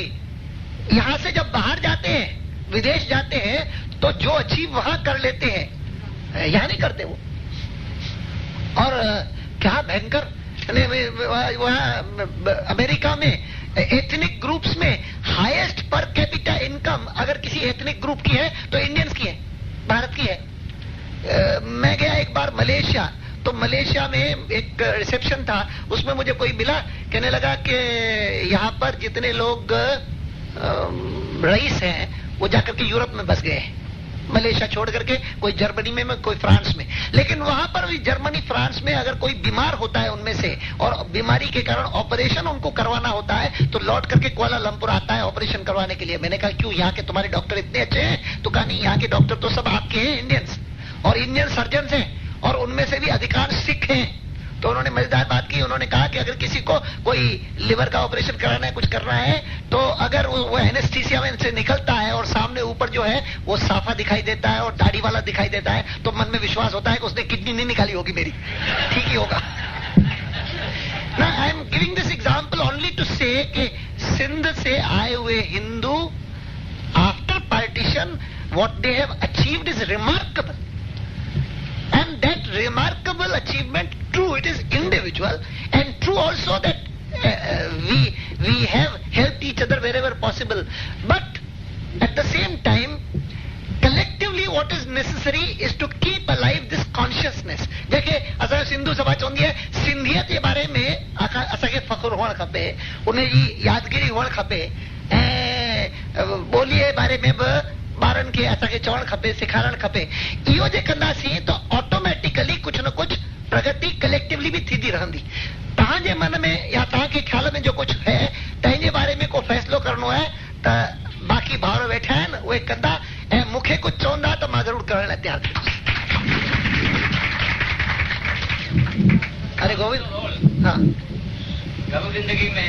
यहां से जब बाहर जाते हैं, विदेश जाते हैं, तो जो अचीव वहां कर लेते हैं यहां नहीं करते वो। और क्या भयंकर, वहां अमेरिका में एथनिक ग्रुप्स में हाईएस्ट पर कैपिटा इनकम अगर किसी एथनिक ग्रुप की है तो इंडियंस की है, भारत की है। मैं गया एक बार मलेशिया, तो मलेशिया में एक रिसेप्शन था, उसमें मुझे कोई मिला, कहने लगा कि यहाँ पर जितने लोग रईस हैं वो जाकर के यूरोप में बस गए, मलेशिया छोड़ करके, कोई जर्मनी में कोई फ्रांस में। लेकिन वहां पर भी जर्मनी फ्रांस में अगर कोई बीमार होता है उनमें से और बीमारी के कारण ऑपरेशन उनको करवाना होता है, तो लौट करके कुआलालंपुर आता है ऑपरेशन करवाने के लिए। मैंने कहा क्यों, यहाँ के तुम्हारे डॉक्टर इतने अच्छे हैं? तो कहा नहीं, यहाँ के डॉक्टर तो सब आपके हैं इंडियंस, और इंडियन सर्जन हैं, और उनमें से भी अधिकांश सिख हैं। तो उन्होंने मजेदार बात की, उन्होंने कहा कि अगर किसी को कोई लिवर का ऑपरेशन कराना है, कुछ करना है, तो अगर वो एनेस्थीसिया में से निकलता है और सामने ऊपर जो है वो साफा दिखाई देता है और दाढ़ी वाला दिखाई देता है, तो मन में विश्वास होता है कि उसने किडनी नहीं निकाली होगी मेरी, ठीक ही होगा। Now, I am giving this example only to say कि सिंध से आए हुए Hindu after partition what they have achieved is remarkable. And that remarkable achievement, true, it is individual, and true also that we have helped each other wherever possible. But at the same time, collectively what is necessary is to keep alive this consciousness. देखिए, असां सिंधु सभा चवंदी है, सिंधियत जे बारे में असांखे फ़ख्रु हुअणु खपे, उनजी यादगिरी हुअणु खपे, ऐं ॿोलीअ जे बारे में बि ॿारनि खे असांखे चवणु खपे, सेखारणु खपे। इहो जे कंदासीं त ऑटोमेटिकली कुझु न कुझु प्रगति कलेक्टिवली भी थींदी रहंदी। तव्हांजे मन में या तव्हांखे ख्याल में जो कुझु है, तंहिंजे बारे में को फ़ैसिलो करणो है, त बाक़ी भाउर वेठा आहिनि, उहे कंदा, ऐं मूंखे कुझु चवंदा त मां ज़रूरु करण लाइ तयारु थींदुसि। अरे गोविंद, हाँ, गम जिंदगी में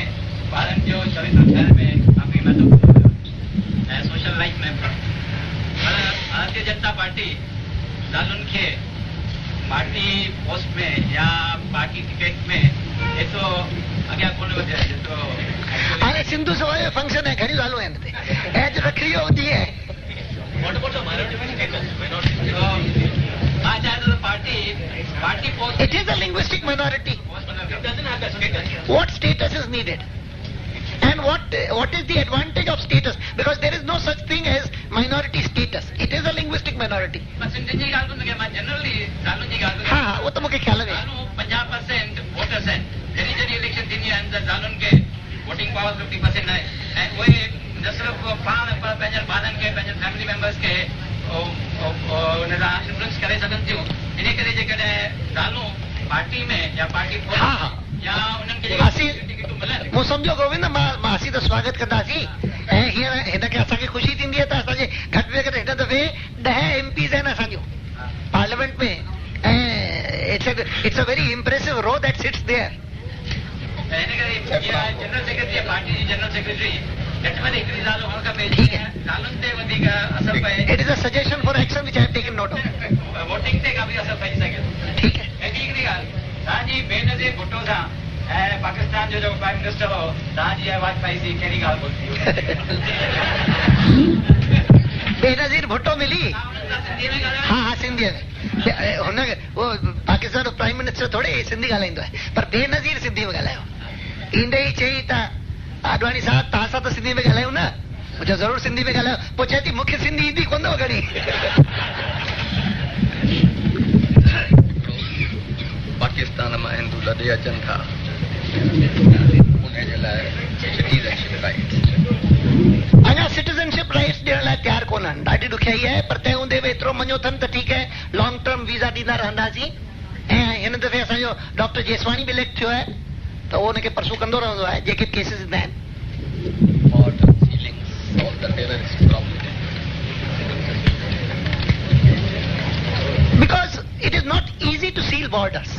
ॿारनि जो चरित्र ठाहिण में काफ़ी महत्वपूर्ण ऐं सोशल लाइफ में भारतीय जनता पार्टी ज़ालुनि खे पार्टी पोस्ट में या पार्टी टिकट में एतिरो अॻियां कोन वधिया आहे जेतिरो हाणे सिंधु सभा जो फंक्शन है, घणी ॻाल्हियूं आहिनि हिते, ऐं अॼु रखड़ी जो ॾींहुं आहे। मां चाहियां थो party post, it is a linguistic minority, what status is needed and what is the advantage of status, because there is no such thing as minority status, it is a linguistic minority. सिंधियुनि जी ॻाल्हि कोन कयां, मां generally ज़ालुनि जी ॻाल्हि हाँ, वो तो मूंखे ख्याल में 50% वोटर्स आहिनि, जॾहिं जॾहिं इलेक्शन थींदी आहिनि त ज़ालुनि खे वोटिंग पावर 50% आहे, ऐं उहे न सिर्फ़ु पाण पर पंहिंजनि ॿारनि खे, पंहिंजनि फैमिली मेंबर्स खे उन सां इन्फ्लुएंस करे सघनि थियूं इन करे जेकॾहिं ज़ालूं पार्टी में या पार्टी हा, हा। या उन्हनि खे असीं टिकटूं मिलनि मूं सम्झो गोविंद मां असीं त स्वागत कंदासीं ऐं हींअर हिनखे असांखे ख़ुशी थींदी आहे त असांजे घटि में घटि हिन दफ़े 10 MPs आहिनि असांजो पार्लियामेंट में ऐं it's a very impressive row that sits there हिन करे जनरल सेक्रेटरी पार्टी जी जनरल सेक्रेटरी घटि में हिकिड़ी ज़ाल हुअणु खपे ठीकु आहे। ज़ालुनि ते वधीक असर पए it is a suggestion for action which I have taken note of voting ते काफ़ी असर पइजी सघे थो ठीक है ऐं ॿी हिकिड़ी ॻाल्हि तव्हांजी बेनज़ीर भुट्टो सां ऐं पाकिस्तान जो जेको प्राइम मिनिस्टर हो तव्हांजी ऐं वाजपेयी जी कहिड़ी ॻाल्हि ॿुधी बेनज़ीर भुट्टो मिली सिंधी में ॻाल्हायो हाँ हाँ सिंधी में हुन वो पाकिस्तान जो प्राइम मिनिस्टर थोड़े सिंधी ॻाल्हाईंदो आहे पर बेनज़ीर सिंधी में ॻाल्हायो ईंदे ई चई त आडवाणी साहब तव्हां सां त सिंधी में ॻाल्हायूं न मुंहिंजो ज़रूरु सिंधी में ॻाल्हायो पोइ चए थी मूंखे सिंधी ईंदी कोन अथव घणी पाकिस्तान मां हिंदू लॾे अचनि था उन जे लाइ सिटीज़नशिप राइट्स अञा सिटीज़नशिप राइट्स ॾियण लाइ तयारु कोन आहिनि ॾाढी ॾुखियाई आहे पर तंहिं हूंदे बि एतिरो मञो अथनि त ठीकु आहे लॉन्ग टर्म वीज़ा ॾींदा रहंदासीं ऐं हिन दफ़े असांजो डॉक्टर जेसवाणी बि इलेक्ट थियो आहे त उहो हुनखे परसू कंदो रहंदो आहे जेके केसिस ईंदा आहिनि border sealings of the terrorist property. Because it is not easy to seal borders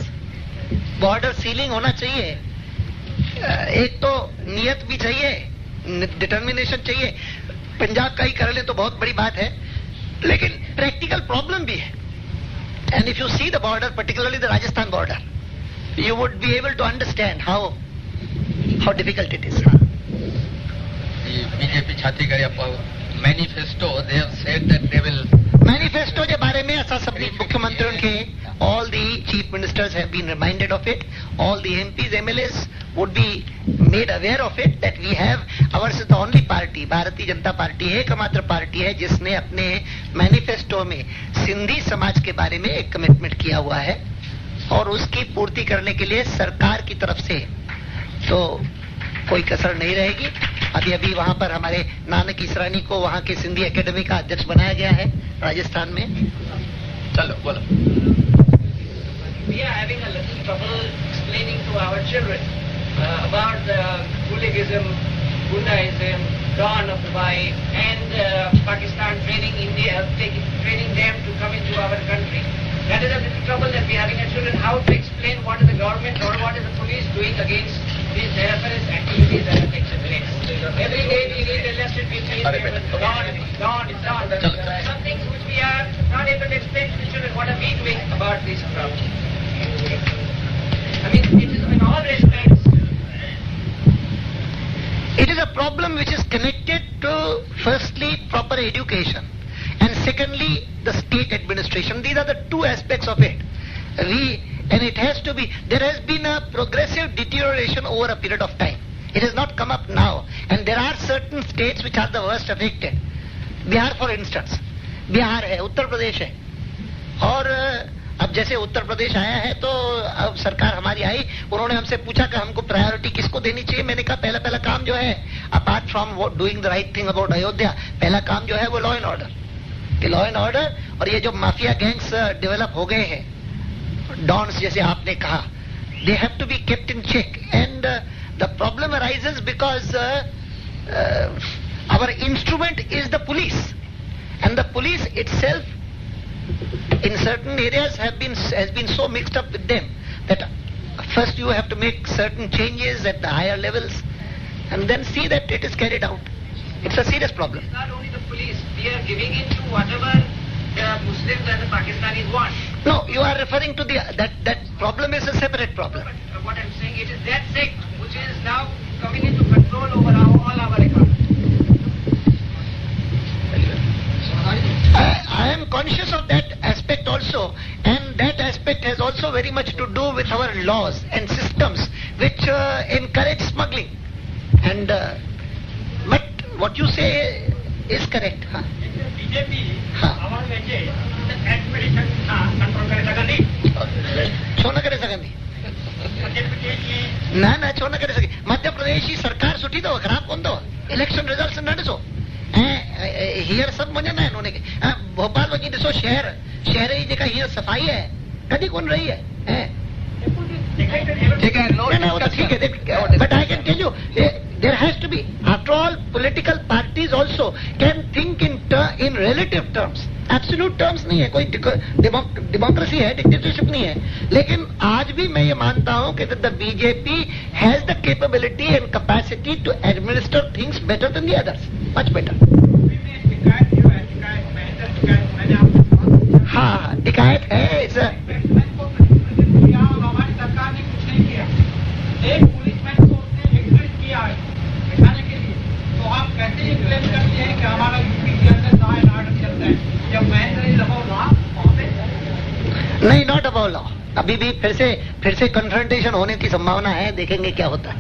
border sealing होना चाहिए एक तो नियत भी चाहिए डिटर्मिनेशन चाहिए पंजाब का ही कर ले तो बहुत बड़ी बात है लेकिन प्रैक्टिकल प्रॉब्लम भी है and if you see the border particularly the Rajasthan border you would be able to understand how difficult it is. BJP छा थी करे manifesto they have said that they will manifesto जे बारे में असां सभिनी मुख्यमंत्रियुनि खे all the chief ministers have been reminded of it, all the MPs MLAs would be made aware of it that we have ours is the only party Bharatiya Janata party एकमात्र party है जिसने अपने मैनिफेस्टो में सिंधी समाज के बारे में एक कमिटमेंट किया हुआ है और उसकी पूर्ति करने के लिए सरकार की तरफ से तो कोई कसर नहीं रहेगी अभी वहां पर हमारे नानक ईसरानी को वहां के सिंधी एकेडमी का अध्यक्ष बनाया गया है राजस्थान में चलो बोलो We are having a little trouble explaining to our children about the hooliganism, Gundaism, Dawn of Dubai and Pakistan training India, training them to come into our country. That is a little trouble that we are having our children, how to explain what is the government or what is the police doing against these terrorist activities that are taking place. Every day we read the lesson, we see Dawn. Some things which we are not able to explain to the children, what are we doing about this problem. I mean, it is in all respects. It is a problem which is connected to firstly proper education and secondly the state administration. These are the two aspects of it. And it has to be, there has been a progressive deterioration over a period of time. It has not come up now. And there are certain states which are the worst affected. Bihar for instance. Bihar है, उत्तर प्रदेश है और अब जैसे उत्तर प्रदेश आया है तो अब सरकार हमारी आई, उन्होंने हमसे पूछा कि हमको प्रायोरिटी किसको देनी चाहिए। मैंने कहा पहला काम जो है apart from doing the right thing about Ayodhya, पहला काम जो है वो लॉ एंड ऑर्डर कि लॉ एंड ऑर्डर और ये जो माफिया गैंग्स डेवलप हो गए हैं डॉन्स जैसे आपने कहा, they have to be kept in check and the problem arises because our instrument is the police and the police itself in certain areas has been so mixed up with them that first you have to make certain changes at the higher levels and then see that it is carried out. It's a serious problem. It's not only the police, we are giving in to whatever the Muslims and the Pakistanis want. No, you are referring to that problem is a separate problem. But what I'm saying, it is that sect which is now coming into control over all our economy. I am conscious of that aspect also, and that aspect has also very much to do with our laws and systems which encourage smuggling. And but what you say is correct. Huh? BJP हाँ। हमारे बच्चे expedition control करे सकेंगे छो न करे सघंदी न छो न करे सघे। मध्य प्रदेश जी सरकार सुठी अथव, ख़राब कोन अथव, इलेक्शन रिजल्ट्स न ॾिसो ऐं हींअर सभु मञंदा आहिनि उनखे। भोपाल वञी ॾिसो शहर जी जेका हीअं सफ़ाई है कॾहिं कोन रही है ठीक है, नो No, ठीक है, but I can tell you, there has to be. After all, political parties also can think in relative terms. Absolute terms नहीं है, कोई डेमोक्रेसी है, डिक्टेटरशिप नहीं है. लेकिन आज भी मैं ये मानता हूँ कि the BJP has the capability and capacity to administer things better than the others, much better. हाँ, शिकायत है. एक पुलिसमैन को उसने एक्सपेक्ट किया है दिखाने के लिए, तो आप कैसे ये क्लेम करते हैं कि हमारा यूपी के अंदर लॉ एंड ऑर्डर चलता है जब महेंद्र इज अबाउट लॉ वहाँ पे नहीं, नॉट अबाउट लॉ. अभी भी फिर से कन्फ्रंटेशन होने की संभावना है, देखेंगे क्या होता है.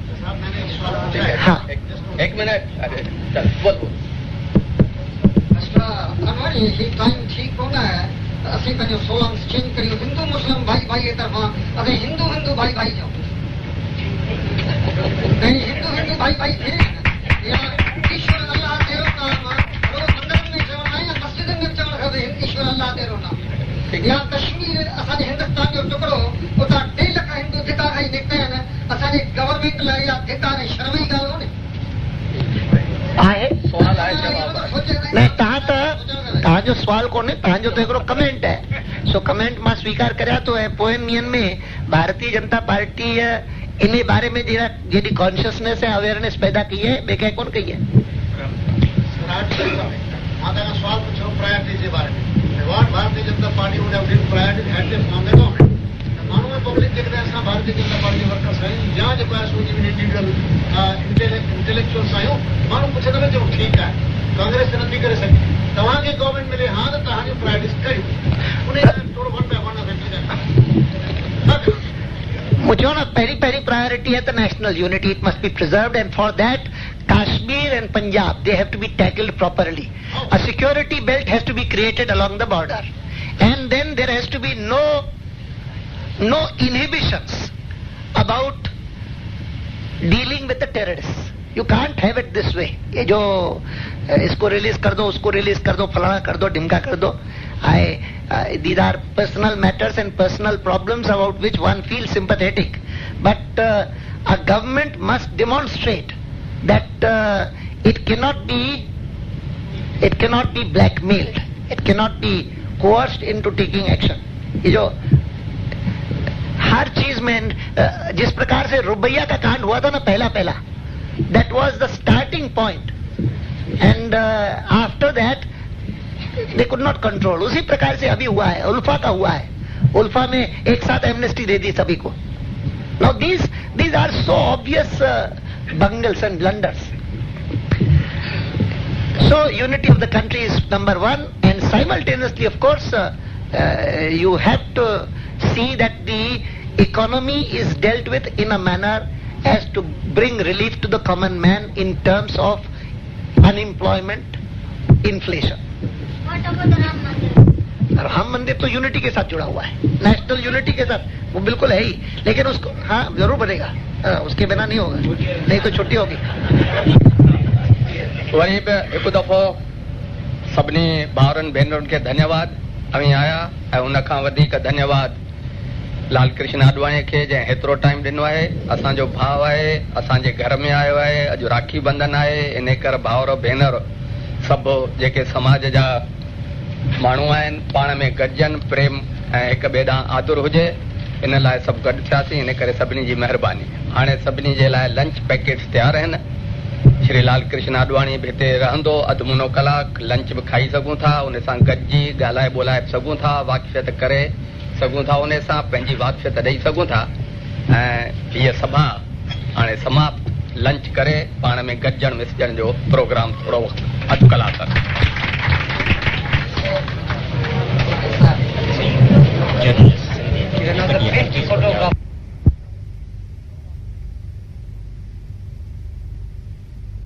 हाँ, एक मिनट, अरे चल बोल. अनवर ये टाइम ठीक कोन है. असीं पंहिंजो सोलंग चेंज करियो. हिंदू मुस्लिम भाई जे तरफ़ां असीं हिंदू भाई चऊं. नहीं, हिंदू भाई थे या ईश्वर अल्लाह तेरो नाम मंदिर में चवणा या मस्जिद में चवणु खपे ईश्वर अल्लाह तेरो नाम. या कश्मीर असांजे हिंदुस्तान जो टुकड़ो उतां 2 लख हिंदू धिका खाई निकिता आहिनि. असांजे गवर्नमेंट लाइ इहा धिका ऐं शर्म जी ॻाल्हि कोन्हे. आहे सवाल आहे, जवाब नहीं, तव्हांजो सुवाल कोन्हे, तव्हांजो त हिकिड़ो कमेंट है. सो कमेंट मां स्वीकार करियां थो. ऐं पोयनि ॾींहंनि में भारतीय जनता पार्टी इन बारे में जेडी कॉन्शियसनेस है, अवेयरनेस पैदा की है, ॿिए कंहिं कोन कई है. मां तव्हां सवाल पुछो प्रायोरिटी जे बारे में. What Bharatiya Janata party would have given priority at the from the government. माण्हू ऐं पब्लिक जेकॾहिं असां भारतीय जनता पार्टी वर्कर्स आहियूं या जेको आहे सोची इंडिविजुअल इंटेलेक्चुअल्स आहियूं, माण्हू पुछे थो जो ठीकु आहे कांग्रेस नथी करे सघे, तव्हांखे गवर्नमेंट मिले हा त तव्हांजूं प्रायोरिटीज़ करियूं. उन थोरो वन बाय वन मुझे ना पहली प्रायोरिटी है the national unity. It must be preserved and for that Kashmir and Punjab, they have to be tackled properly. A security belt has to be created along the border, and then there has to be no inhibitions about dealing with the terrorists. You can't have it this way. ये जो इसको release कर दो, उसको release कर दो, फलाना कर दो, ढिमका कर दो. These are personal matters and personal problems about which one feels sympathetic. But a government must demonstrate that it cannot be blackmailed. It cannot be coerced into taking action. ये जो हर चीज में जिस प्रकार से रुबैया का कांड हुआ था ना पहला, that was the starting point, and after that they could not control. उसी प्रकार से अभी हुआ है, उल्फा का हुआ है. उल्फा में एक साथ एमनेस्टी दे दी सभी को. Now these are so obvious bungles and blunders. So unity of the country is number one, and simultaneously, of course, you have to see that the economy is dealt with in a manner as to bring relief to the common man in terms of unemployment, inflation. Ram मंदिर तो unity के साथ जुड़ा हुआ है, national unity के साथ, वो बिल्कुल है ही. लेकिन उसको हाँ जरूर बनेगा, उसके बिना नहीं होगा, नहीं तो छुट्टी होगी. वहीं पे एक दफ़ो सभिनी भाउरनि भेनरुनि खे धन्यवाद. अवी आया ऐं उन खां वधीक धन्यवाद लाल कृष्ण आडवाणी खे जंहिं हेतिरो टाइम ॾिनो आहे. असांजो भाउ आहे, असांजे घर में आयो आहे. अॼु राखी बंधन आहे, इन करे भाउर भेनर सभु जेके समाज जा माण्हू आहिनि पाण में गॾजनि, प्रेम ऐं हिक ॿिए ॾांहुं आदर हुजे, इन लाइ सभु गॾु थियासीं. इन करे सभिनी जी महिरबानी. हाणे सभिनी जे लाइ लंच पैकेट्स तयारु आहिनि. श्री लाल कृष्ण आडवाणी बि हिते रहंदो, अधु मुनो कलाक लंच बि खाई सघूं था, उन सां गॾिजी ॻाल्हाए ॿोलाए सघूं था, वाक़फ़ियत करे सघूं था, उन सां पंहिंजी वाक़फ़ियत ॾेई सघूं था. ऐं हीअ सभा हाणे समाप्त. लंच करे पाण में गॾजण मिसजण जो प्रोग्राम थोरो अधु कलाक